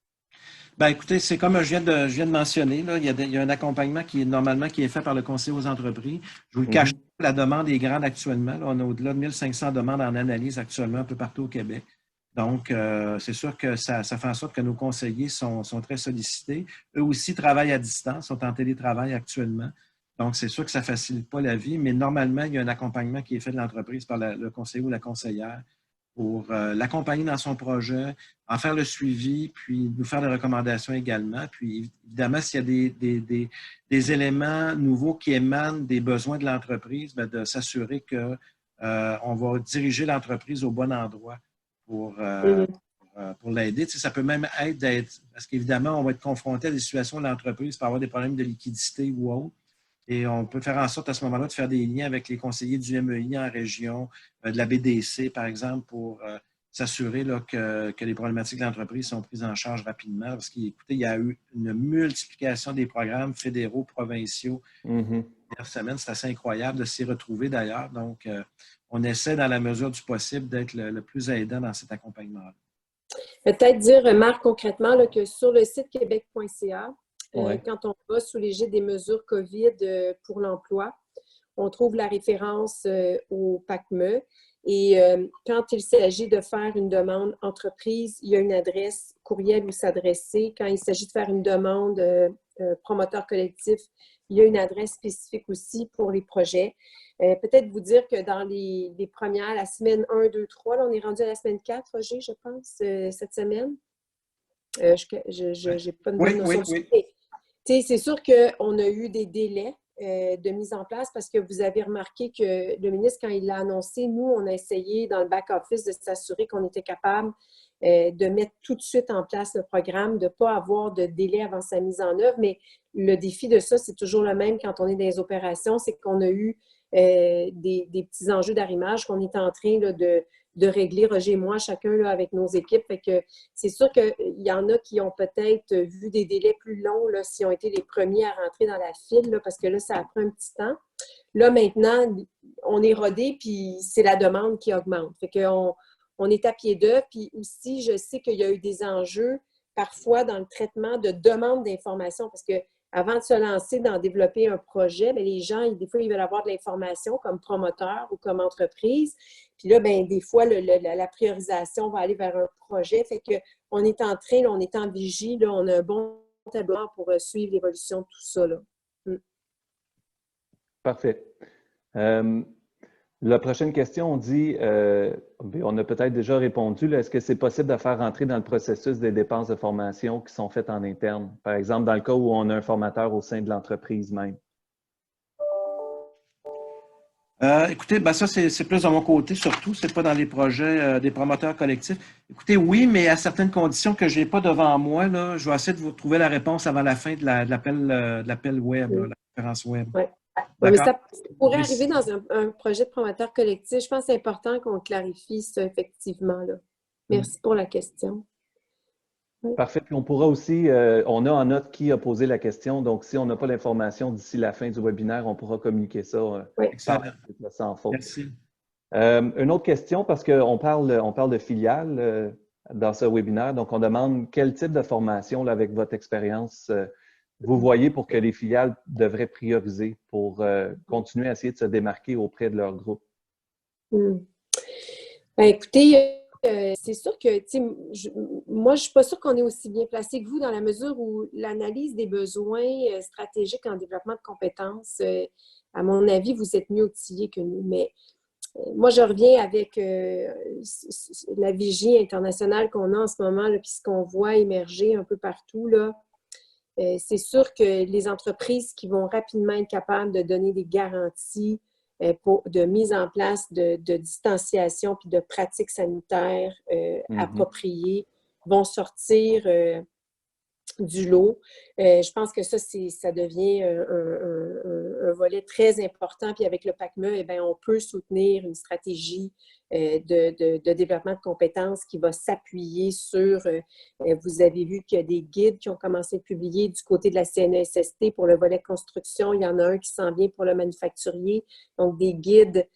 Ben, écoutez, c'est comme je viens de mentionner, là, il y a un accompagnement qui est normalement qui est fait par le conseil aux entreprises. Je vous le cache, la demande est grande actuellement. Là, on a au-delà de 1500 demandes en analyse actuellement un peu partout au Québec. Donc, c'est sûr que ça fait en sorte que nos conseillers sont très sollicités. Eux aussi travaillent à distance, sont en télétravail actuellement. Donc, c'est sûr que ça ne facilite pas la vie, mais normalement, il y a un accompagnement qui est fait de l'entreprise par le conseiller ou la conseillère pour l'accompagner dans son projet, en faire le suivi, puis nous faire des recommandations également. Puis, évidemment, s'il y a des éléments nouveaux qui émanent des besoins de l'entreprise, bien, de s'assurer qu'on va diriger l'entreprise au bon endroit pour l'aider. Tu sais, ça peut même être d'être, parce qu'évidemment, on va être confronté à des situations où l'entreprise peut avoir des problèmes de liquidité ou autre. Et on peut faire en sorte à ce moment-là de faire des liens avec les conseillers du MEI en région, de la BDC, par exemple, pour s'assurer là, que les problématiques de l'entreprise sont prises en charge rapidement. Parce qu'écoutez, il y a eu une multiplication des programmes fédéraux, provinciaux. Dernière semaine, c'est assez incroyable de s'y retrouver d'ailleurs. Donc, on essaie dans la mesure du possible d'être le plus aidant dans cet accompagnement-là. Peut-être dire, Marc, concrètement, là, que sur le site québec.ca, ouais. quand on va sous l'égide des mesures COVID pour l'emploi, on trouve la référence au PACME. Et quand il s'agit de faire une demande entreprise, il y a une adresse courriel où s'adresser. Quand il s'agit de faire une demande promoteur collectif, il y a une adresse spécifique aussi pour les projets. Peut-être vous dire que dans les premières, la semaine 1, 2, 3, là, on est rendu à la semaine 4, Roger, je pense, cette semaine. Je n'ai pas de bonne notion du tout. C'est sûr qu'on a eu des délais de mise en place parce que vous avez remarqué que le ministre, quand il l'a annoncé, nous, on a essayé dans le back-office de s'assurer qu'on était capable de mettre tout de suite en place le programme, de ne pas avoir de délai avant sa mise en œuvre. Mais le défi de ça, c'est toujours le même quand on est dans les opérations, c'est qu'on a eu des petits enjeux d'arrimage qu'on est en train là, de régler, Roger et moi, chacun là, avec nos équipes. Fait que c'est sûr qu'il y en a qui ont peut-être vu des délais plus longs là, s'ils ont été les premiers à rentrer dans la file, là, parce que là, ça a pris un petit temps. Là, maintenant, on est rodé, puis c'est la demande qui augmente. Fait qu'on on est à pied d'œuvre. Puis aussi, je sais qu'il y a eu des enjeux parfois dans le traitement de demandes d'informations, parce que avant de se lancer dans développer un projet, bien, les gens, des fois, ils veulent avoir de l'information comme promoteur ou comme entreprise. Puis là, bien, des fois, la priorisation va aller vers un projet. Fait qu'on est en train, là, on est en vigie, là, on a un bon tableau pour suivre l'évolution de tout ça. Là. Parfait. La prochaine question, on dit, on a peut-être déjà répondu, est-ce que c'est possible de faire rentrer dans le processus des dépenses de formation qui sont faites en interne? Par exemple, dans le cas où on a un formateur au sein de l'entreprise même. Écoutez, ben ça, c'est plus de mon côté, surtout, c'est pas dans les projets des promoteurs collectifs. Écoutez, oui, mais à certaines conditions que je n'ai pas devant moi, là, je vais essayer de vous trouver la réponse avant la fin de l'appel web, là, la conférence web. Oui. Ouais, mais ça pourrait arriver dans un projet de promoteur collectif. Je pense que c'est important qu'on clarifie ça, effectivement. Là. Merci pour la question. Oui. Parfait. Puis on pourra aussi, on a en note qui a posé la question. Donc, si on n'a pas l'information d'ici la fin du webinaire, on pourra communiquer ça sans faute. Merci. Une autre question, parce qu'on parle de filiales dans ce webinaire. Donc, on demande quel type de formation, là, avec votre expérience, vous voyez pour que les filiales devraient prioriser pour continuer à essayer de se démarquer auprès de leur groupe? Ben, écoutez, c'est sûr que moi, je ne suis pas sûre qu'on est aussi bien placé que vous dans la mesure où l'analyse des besoins stratégiques en développement de compétences, à mon avis, vous êtes mieux outillés que nous. Mais moi, je reviens avec la vigie internationale qu'on a en ce moment, puis ce qu'on voit émerger un peu partout, là. C'est sûr que les entreprises qui vont rapidement être capables de donner des garanties de mise en place de distanciation puis de pratiques sanitaires appropriées vont sortir du lot. Je pense que ça devient un volet très important. Puis avec le PACME, eh bien, on peut soutenir une stratégie de développement de compétences qui va s'appuyer sur, vous avez vu qu'il y a des guides qui ont commencé à être publiés du côté de la CNESST pour le volet construction. Il y en a un qui s'en vient pour le manufacturier. Donc, des guides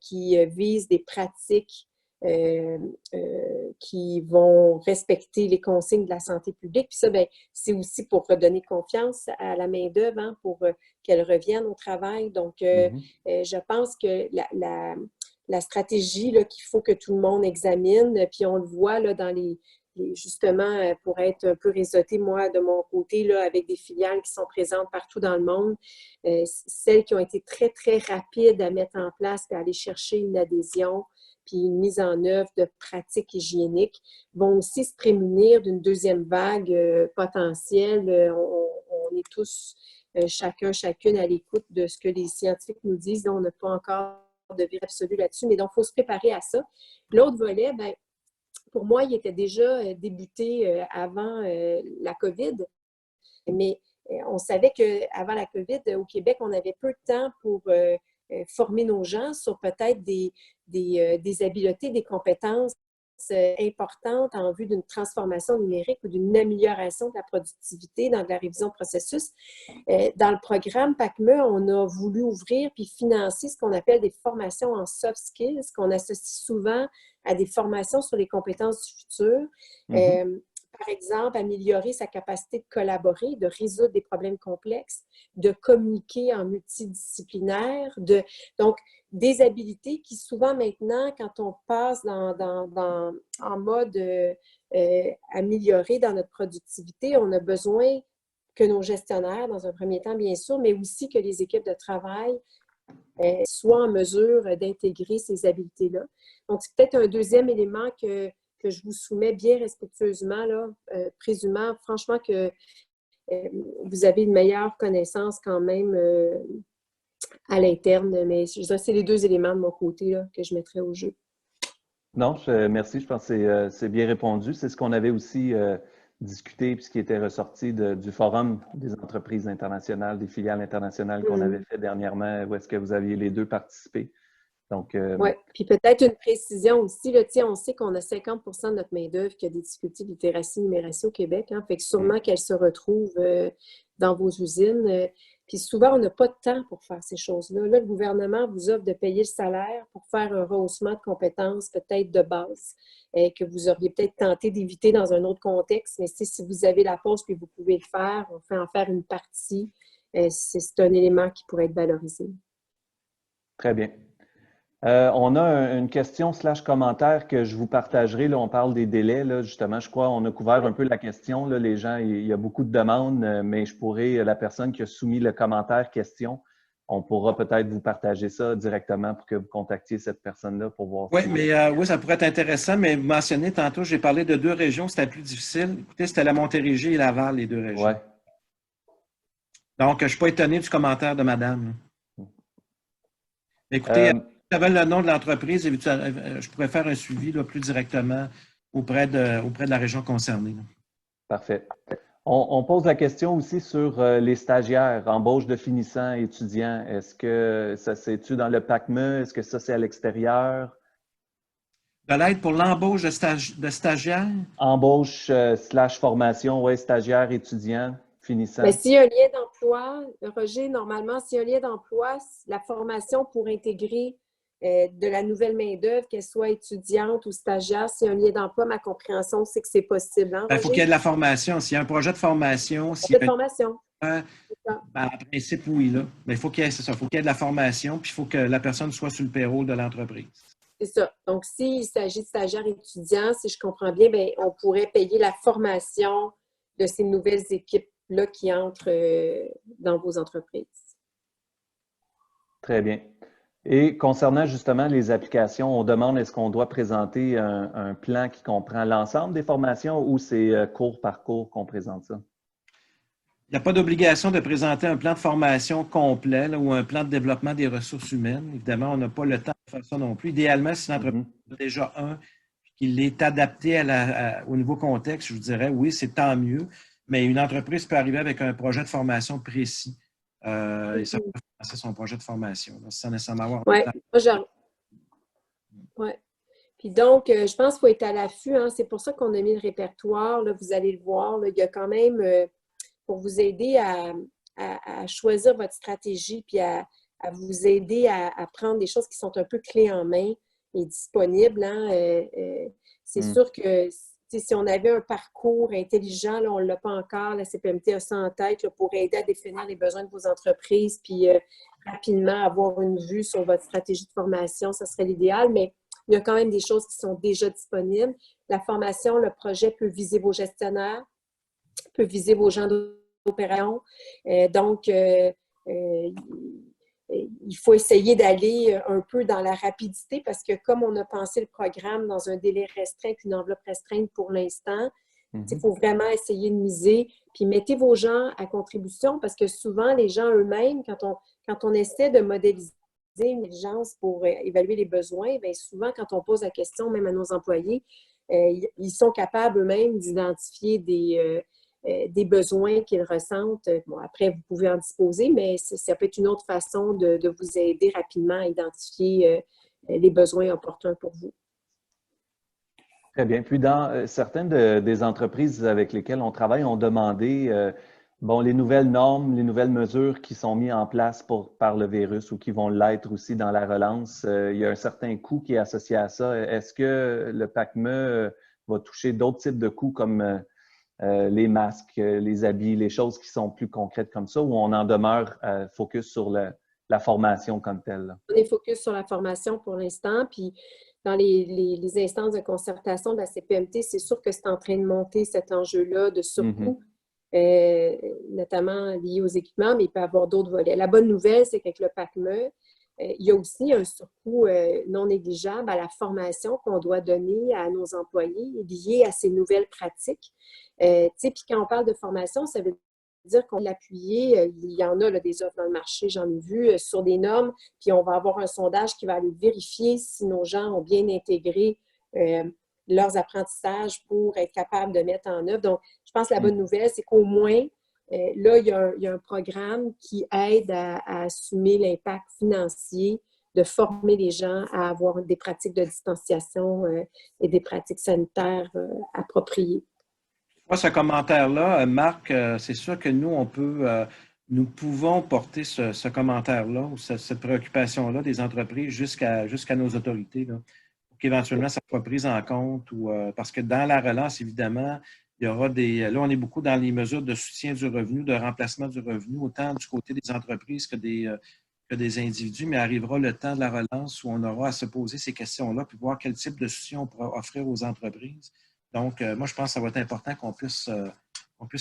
qui visent des pratiques qui vont respecter les consignes de la santé publique. Puis ça, bien, c'est aussi pour redonner confiance à la main-d'œuvre, hein, pour qu'elle revienne au travail. Donc, je pense que la stratégie qu'il faut que tout le monde examine, puis on le voit là, dans justement, pour être un peu réseauté, moi, de mon côté, là, avec des filiales qui sont présentes partout dans le monde, celles qui ont été très, très rapides à mettre en place et à aller chercher une adhésion, puis une mise en œuvre de pratiques hygiéniques, vont aussi se prémunir d'une deuxième vague potentielle. On est tous, chacune à l'écoute de ce que les scientifiques nous disent. Là, on n'a pas encore de vérité absolue là-dessus, mais donc, il faut se préparer à ça. L'autre volet, bien, pour moi, il était déjà débuté avant la COVID, mais on savait qu'avant la COVID, au Québec, on avait peu de temps pour former nos gens sur peut-être des habiletés, des compétences importantes en vue d'une transformation numérique ou d'une amélioration de la productivité dans de la révision de processus. Dans le programme PACME, on a voulu ouvrir puis financer ce qu'on appelle des formations en soft skills, qu'on associe souvent à des formations sur les compétences du futur. Par exemple, améliorer sa capacité de collaborer, de résoudre des problèmes complexes, de communiquer en multidisciplinaire, donc des habiletés qui souvent maintenant, quand on passe en mode amélioré dans notre productivité, on a besoin que nos gestionnaires, dans un premier temps bien sûr, mais aussi que les équipes de travail soient en mesure d'intégrer ces habiletés-là. Donc, c'est peut-être un deuxième élément que je vous soumets bien respectueusement, là, présumant franchement que vous avez une meilleure connaissance quand même à l'interne. Mais c'est les deux éléments de mon côté là, que je mettrais au jeu. Non, merci. Je pense que c'est bien répondu. C'est ce qu'on avait aussi discuté, puis ce qui était ressorti du Forum des entreprises internationales, des filiales internationales qu'on avait fait dernièrement, où est-ce que vous aviez les deux participé. Oui, puis peut-être une précision aussi, là, on sait qu'on a 50 % de notre main-d'œuvre qui a des difficultés de littératie, numération au Québec, hein, fait que sûrement qu'elle se retrouve dans vos usines. Puis souvent, on n'a pas de temps pour faire ces choses-là. Là, le gouvernement vous offre de payer le salaire pour faire un rehaussement de compétences peut-être de base que vous auriez peut-être tenté d'éviter dans un autre contexte. Mais si vous avez la pause puis vous pouvez le faire, on fait en faire une partie. C'est un élément qui pourrait être valorisé. Très bien. On a une question / commentaire que je vous partagerai. Là, on parle des délais. Là, justement, je crois qu'on a couvert un peu la question. Là, les gens, il y a beaucoup de demandes, mais je pourrais, la personne qui a soumis le commentaire question, on pourra peut-être vous partager ça directement pour que vous contactiez cette personne-là pour voir. Oui, mais oui, ça pourrait être intéressant, mais vous mentionnez tantôt, j'ai parlé de 2 régions, c'était plus difficile. Écoutez, c'était la Montérégie et Laval, les 2 régions. Ouais. Donc, je ne suis pas étonné du commentaire de madame. Écoutez, j'avais le nom de l'entreprise, je pourrais faire un suivi là, plus directement auprès de la région concernée. Là. Parfait. On pose la question aussi sur les stagiaires, embauche de finissants, étudiants. Est-ce que ça c'est-tu dans le PACME? Est-ce que ça c'est à l'extérieur? De l'aide pour l'embauche de stagiaires? Embauche / formation, oui, stagiaires, étudiants, finissants. Mais s'il y a un lien d'emploi, Roger, normalement, s'il y a un lien d'emploi, la formation pour intégrer de la nouvelle main-d'œuvre, qu'elle soit étudiante ou stagiaire, s'il y a un lien d'emploi, ma compréhension, c'est que c'est possible. Hein, il faut qu'il y ait de la formation. S'il y a un projet de formation, en principe, oui. Là. Mais il faut qu'il y ait, c'est ça, il faut qu'il y ait de la formation, puis il faut que la personne soit sur le payroll de l'entreprise. C'est ça. Donc, s'il s'agit de stagiaires étudiants, si je comprends bien, bien, on pourrait payer la formation de ces nouvelles équipes-là qui entrent dans vos entreprises. Très bien. Et concernant justement les applications, on demande est-ce qu'on doit présenter un plan qui comprend l'ensemble des formations ou c'est cours par cours qu'on présente ça? Il n'y a pas d'obligation de présenter un plan de formation complet là, ou un plan de développement des ressources humaines. Évidemment, on n'a pas le temps de faire ça non plus. Idéalement, si l'entreprise a déjà un, qu'il est adapté au nouveau contexte, je vous dirais oui, c'est tant mieux. Mais une entreprise peut arriver avec un projet de formation précis. Et ça peut financer son projet de formation, là, sans nécessairement avoir un temps. Oui. Puis donc, je pense qu'il faut être à l'affût. Hein. C'est pour ça qu'on a mis le répertoire. Là, vous allez le voir. Là, il y a quand même, pour vous aider à choisir votre stratégie puis à vous aider à prendre des choses qui sont un peu clés en main, est disponible. Hein, c'est sûr que si on avait un parcours intelligent, là, on ne l'a pas encore, la CPMT a ça en tête là, pour aider à définir les besoins de vos entreprises, puis rapidement avoir une vue sur votre stratégie de formation, ça serait l'idéal, mais il y a quand même des choses qui sont déjà disponibles. La formation, le projet peut viser vos gestionnaires, peut viser vos gens d'opération. Donc, il faut essayer d'aller un peu dans la rapidité parce que comme on a pensé le programme dans un délai restreint puis une enveloppe restreinte pour l'instant, il faut vraiment essayer de miser. Puis mettez vos gens à contribution parce que souvent, les gens eux-mêmes, quand on essaie de modéliser une diligence pour évaluer les besoins, bien souvent, quand on pose la question même à nos employés, ils sont capables eux-mêmes d'identifier des besoins qu'ils ressentent. Bon, après, vous pouvez en disposer, mais ça peut être une autre façon de vous aider rapidement à identifier les besoins opportuns pour vous. Très bien. Puis, dans certaines des entreprises avec lesquelles on travaille, ont demandé les nouvelles normes, les nouvelles mesures qui sont mises en place par le virus ou qui vont l'être aussi dans la relance. Il y a un certain coût qui est associé à ça. Est-ce que le PACME va toucher d'autres types de coûts comme les masques, les habits, les choses qui sont plus concrètes comme ça, ou on en demeure focus sur la formation comme telle? Là? On est focus sur la formation pour l'instant, puis dans les instances de concertation de la CPMT, c'est sûr que c'est en train de monter cet enjeu-là de surcoût, notamment lié aux équipements, mais il peut y avoir d'autres volets. La bonne nouvelle, c'est qu'avec le PACME, il y a aussi un surcoût non négligeable à la formation qu'on doit donner à nos employés lié à ces nouvelles pratiques. Puis quand on parle de formation, ça veut dire qu'on l'appuyer. Il y en a là, des offres dans le marché, j'en ai vu, sur des normes, puis on va avoir un sondage qui va aller vérifier si nos gens ont bien intégré leurs apprentissages pour être capables de mettre en œuvre. Donc, je pense que la bonne nouvelle, c'est qu'au moins, là, il y a un programme qui aide à assumer l'impact financier de former les gens à avoir des pratiques de distanciation et des pratiques sanitaires appropriées. Moi, ce commentaire-là, Marc, c'est sûr que nous pouvons porter ce commentaire-là ou cette préoccupation-là des entreprises jusqu'à nos autorités, là, pour qu'éventuellement ça soit pris en compte parce que dans la relance, évidemment, il y aura là, on est beaucoup dans les mesures de soutien du revenu, de remplacement du revenu, autant du côté des entreprises que des individus, mais arrivera le temps de la relance où on aura à se poser ces questions-là puis voir quel type de soutien on pourra offrir aux entreprises. Donc, moi, je pense que ça va être important qu'on puisse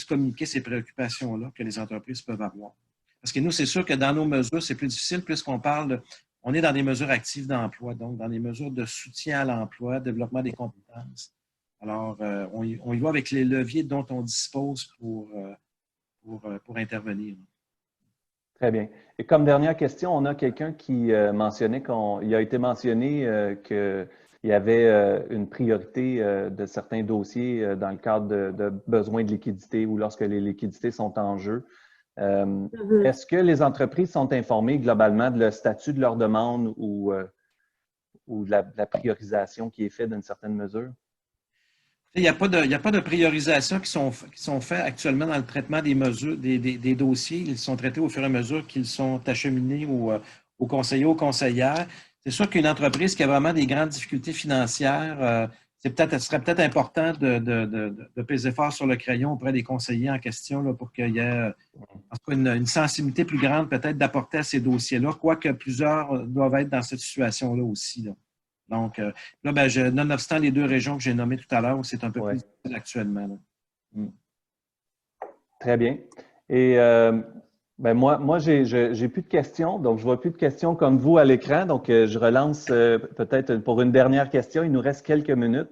communiquer ces préoccupations-là que les entreprises peuvent avoir. Parce que nous, c'est sûr que dans nos mesures, c'est plus difficile puisqu'on on est dans des mesures actives d'emploi, donc dans des mesures de soutien à l'emploi, développement des compétences. Alors, on y va avec les leviers dont on dispose pour intervenir. Très bien. Et comme dernière question, on a quelqu'un qui mentionnait il a été mentionné qu'il y avait une priorité de certains dossiers dans le cadre de besoins de liquidité ou lorsque les liquidités sont en jeu. Est-ce que les entreprises sont informées globalement de le statut de leur demande ou de la priorisation qui est faite d'une certaine mesure? Il n'y a pas de priorisation qui sont faites actuellement dans le traitement des mesures, des dossiers. Ils sont traités au fur et à mesure qu'ils sont acheminés aux conseillers, aux conseillères. C'est sûr qu'une entreprise qui a vraiment des grandes difficultés financières, ce serait peut-être important de peser fort sur le crayon auprès des conseillers en question là, pour qu'il y ait une sensibilité plus grande peut-être d'apporter à ces dossiers-là, quoique plusieurs doivent être dans cette situation-là aussi. Là. Donc, là, nonobstant les deux régions que j'ai nommées tout à l'heure, c'est un peu plus difficile actuellement. Très bien. Et moi j'ai plus de questions, donc je vois plus de questions comme vous à l'écran. Donc, je relance peut-être pour une dernière question. Il nous reste quelques minutes.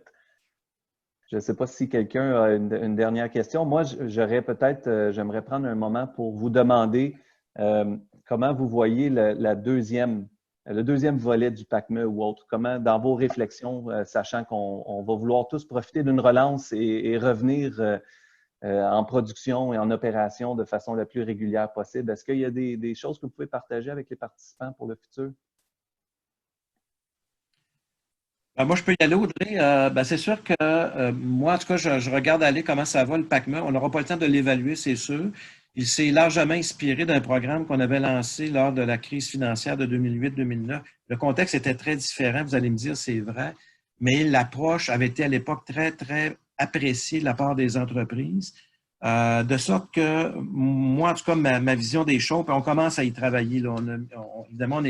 Je ne sais pas si quelqu'un a une dernière question. Moi, j'aimerais prendre un moment pour vous demander comment vous voyez le deuxième volet du PACME ou autre. Comment, dans vos réflexions, sachant qu'on va vouloir tous profiter d'une relance et revenir en production et en opération de façon la plus régulière possible, est-ce qu'il y a des choses que vous pouvez partager avec les participants pour le futur? Moi, je peux y aller, Audrey. C'est sûr que moi, en tout cas, je regarde aller comment ça va, le PACME. On n'aura pas le temps de l'évaluer, c'est sûr. Il s'est largement inspiré d'un programme qu'on avait lancé lors de la crise financière de 2008-2009. Le contexte était très différent, vous allez me dire, c'est vrai, mais l'approche avait été à l'époque très, très appréciée de la part des entreprises. De sorte que, moi, en tout cas, ma vision des choses, puis on commence à y travailler. Là. Évidemment,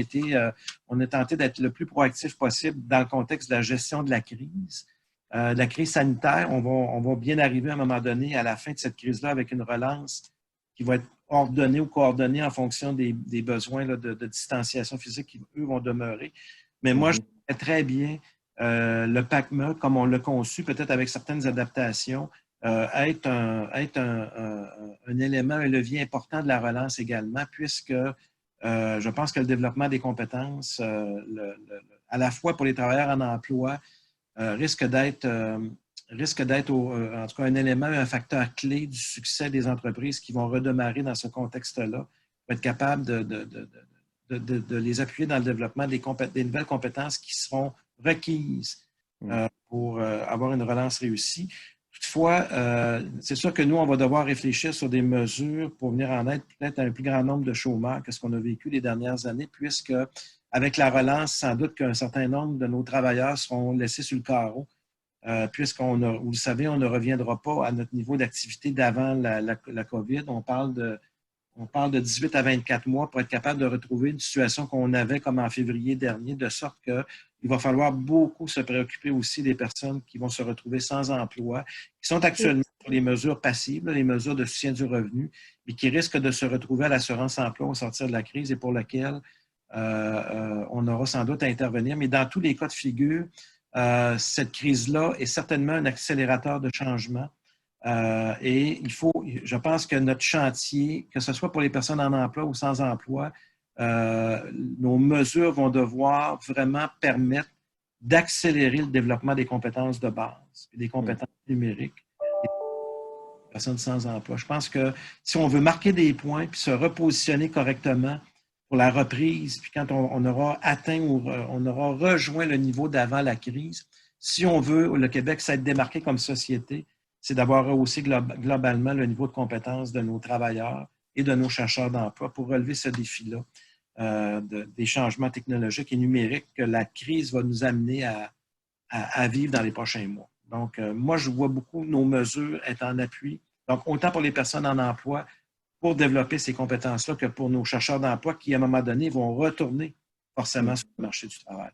on a tenté d'être le plus proactif possible dans le contexte de la gestion de la crise sanitaire. On va bien arriver à un moment donné à la fin de cette crise-là avec une relance qui va être ordonnée ou coordonnée en fonction des besoins là, de distanciation physique qui, eux, vont demeurer. Mais moi, je sais très bien le PACME, comme on l'a conçu, peut-être avec certaines adaptations, être un élément, un levier important de la relance également, puisque je pense que le développement des compétences, à la fois pour les travailleurs en emploi, risque d'être en tout cas un élément, un facteur clé du succès des entreprises qui vont redémarrer dans ce contexte-là, pour être capable de les appuyer dans le développement des nouvelles compétences qui seront requises pour avoir une relance réussie. Toutefois, c'est sûr que nous, on va devoir réfléchir sur des mesures pour venir en aide peut-être à un plus grand nombre de chômeurs que ce qu'on a vécu les dernières années, puisque avec la relance, sans doute qu'un certain nombre de nos travailleurs seront laissés sur le carreau, puisqu'on a, vous le savez, on ne reviendra pas à notre niveau d'activité d'avant la COVID. On parle de 18 à 24 mois pour être capable de retrouver une situation qu'on avait comme en février dernier, de sorte qu'il va falloir beaucoup se préoccuper aussi des personnes qui vont se retrouver sans emploi, qui sont actuellement sur les mesures passives, les mesures de soutien du revenu, mais qui risquent de se retrouver à l'assurance emploi au sortir de la crise et pour laquelle on aura sans doute à intervenir. Mais dans tous les cas de figure, cette crise-là est certainement un accélérateur de changement. Et je pense que notre chantier, que ce soit pour les personnes en emploi ou sans emploi, nos mesures vont devoir vraiment permettre d'accélérer le développement des compétences de base, des compétences numériques des personnes sans emploi. Je pense que si on veut marquer des points puis se repositionner correctement pour la reprise, puis quand on aura atteint ou on aura rejoint le niveau d'avant la crise, si on veut, le Québec s'être démarqué comme société, c'est d'avoir rehaussé globalement le niveau de compétences de nos travailleurs et de nos chercheurs d'emploi pour relever ce défi-là des changements technologiques et numériques que la crise va nous amener à vivre dans les prochains mois. Donc, moi, je vois beaucoup nos mesures être en appui. Donc, autant pour les personnes en emploi pour développer ces compétences-là que pour nos chercheurs d'emploi qui, à un moment donné, vont retourner forcément sur le marché du travail.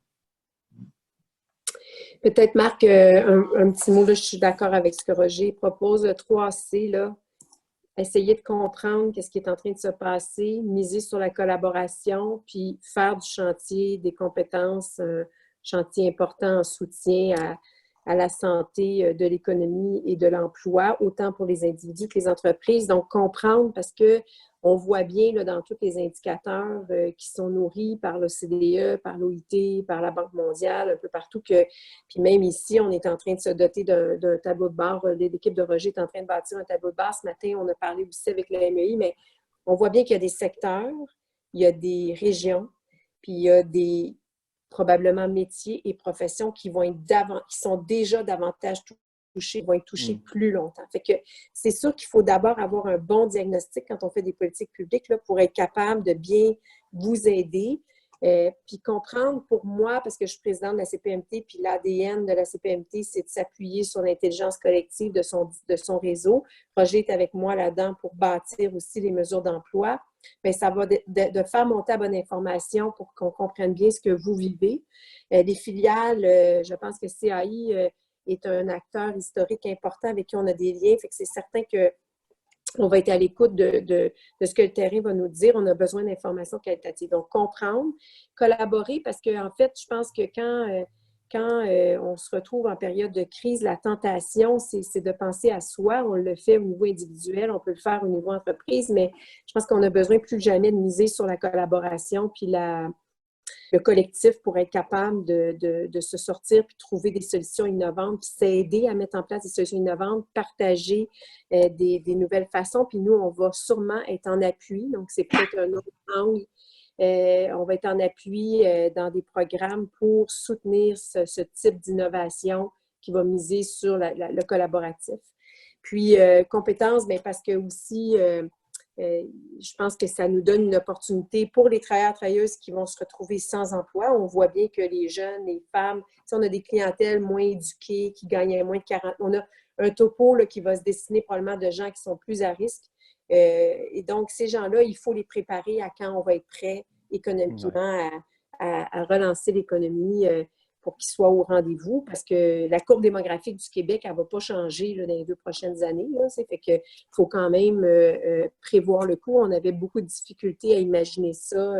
Peut-être, Marc, un petit mot, là, je suis d'accord avec ce que Roger propose, le 3C, là, essayer de comprendre ce qui est en train de se passer, miser sur la collaboration, puis faire du chantier des compétences, chantier important en soutien à la santé de l'économie et de l'emploi, autant pour les individus que les entreprises. Donc, comprendre parce que on voit bien là, dans tous les indicateurs qui sont nourris par l'OCDE, par l'OIT, par la Banque mondiale, un peu partout, puis même ici, on est en train de se doter d'un tableau de bord. L'équipe de Roger est en train de bâtir un tableau de bord. Ce matin, on a parlé aussi avec le MEI, mais on voit bien qu'il y a des secteurs, il y a des régions, puis il y a des probablement métiers et professions qui sont déjà davantage touchés, vont être touchés plus longtemps. Fait que c'est sûr qu'il faut d'abord avoir un bon diagnostic quand on fait des politiques publiques là, pour être capable de bien vous aider. Puis comprendre pour moi, parce que je suis présidente de la CPMT, puis l'ADN de la CPMT, c'est de s'appuyer sur l'intelligence collective de son réseau. Roger est avec moi là-dedans pour bâtir aussi les mesures d'emploi. Bien, ça va de faire monter la bonne information pour qu'on comprenne bien ce que vous vivez. Les filiales, je pense que CAI est un acteur historique important avec qui on a des liens. Fait que c'est certain qu'on va être à l'écoute de ce que le terrain va nous dire. On a besoin d'informations qualitatives. Donc, comprendre, collaborer, parce qu'en fait, je pense que quand on se retrouve en période de crise, la tentation, c'est de penser à soi. On le fait au niveau individuel, on peut le faire au niveau entreprise, mais je pense qu'on a besoin plus que jamais de miser sur la collaboration puis le collectif pour être capable de se sortir puis trouver des solutions innovantes, puis s'aider à mettre en place des solutions innovantes, partager des nouvelles façons. Puis nous, on va sûrement être en appui. Donc, c'est peut-être un autre angle. On va être en appui dans des programmes pour soutenir ce type d'innovation qui va miser sur le collaboratif. Puis, compétences, bien, parce que aussi, je pense que ça nous donne une opportunité pour les travailleurs et travailleuses qui vont se retrouver sans emploi. On voit bien que les jeunes, les femmes, si on a des clientèles moins éduquées, qui gagnent moins de 40, on a un topo là, qui va se destiner probablement de gens qui sont plus à risque. Et donc, ces gens-là, il faut les préparer à quand on va être prêt économiquement à relancer l'économie pour qu'ils soient au rendez-vous, parce que la courbe démographique du Québec, elle ne va pas changer là, dans les 2 prochaines années. Là, fait qu'il faut quand même prévoir le coup. On avait beaucoup de difficultés à imaginer ça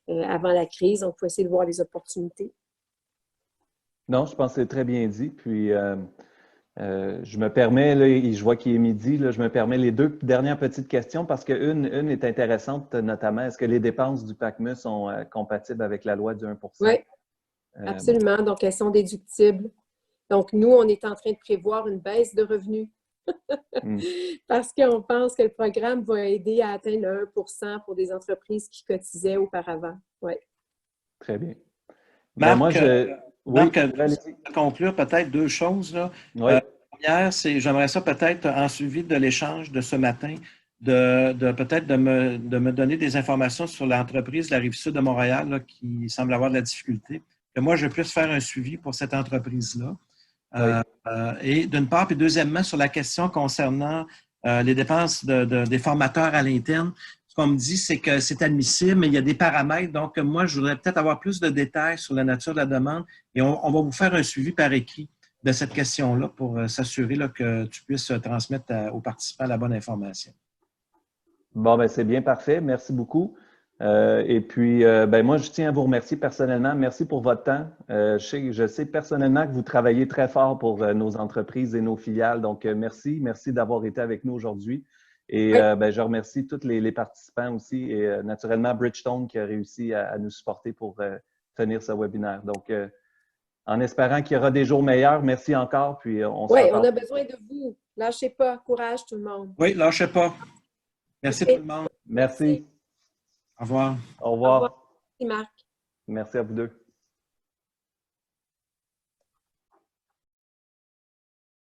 avant la crise, donc il faut essayer de voir les opportunités. Non, je pense que c'est très bien dit. Puis, je me permets, là, et je vois qu'il est midi, là, je me permets les 2 dernières petites questions parce qu'une est intéressante, notamment, est-ce que les dépenses du PACME sont compatibles avec la loi du 1 %? Oui, absolument. Donc, elles sont déductibles. Donc, nous, on est en train de prévoir une baisse de revenus parce qu'on pense que le programme va aider à atteindre le 1 % pour des entreprises qui cotisaient auparavant. Oui. Très bien. Marc, moi, Marc, pour conclure, peut-être 2 choses. Là. Oui. Première, c'est j'aimerais ça peut-être, en suivi de l'échange de ce matin, peut-être de me donner des informations sur l'entreprise de la Rive-Sud de Montréal là, qui semble avoir de la difficulté, que moi, je puisse faire un suivi pour cette entreprise-là. Et d'une part, puis deuxièmement, sur la question concernant les dépenses des formateurs à l'interne, ce qu'on me dit, c'est que c'est admissible, mais il y a des paramètres. Donc, moi, je voudrais peut-être avoir plus de détails sur la nature de la demande et on va vous faire un suivi par écrit de cette question-là pour s'assurer que tu puisses transmettre aux participants la bonne information. Bon, ben c'est bien, parfait. Merci beaucoup. Et puis, moi, je tiens à vous remercier personnellement. Merci pour votre temps. Je sais personnellement que vous travaillez très fort pour nos entreprises et nos filiales. Donc, merci. Merci d'avoir été avec nous aujourd'hui. Et je remercie tous les participants aussi et naturellement Bridgestone qui a réussi à nous supporter pour tenir ce webinaire. Donc, en espérant qu'il y aura des jours meilleurs, merci encore. Puis, on a besoin de vous. Lâchez pas. Courage tout le monde. Oui, lâchez pas. Merci tout le monde. Merci. Au revoir. Au revoir. Merci Marc. Merci à vous deux.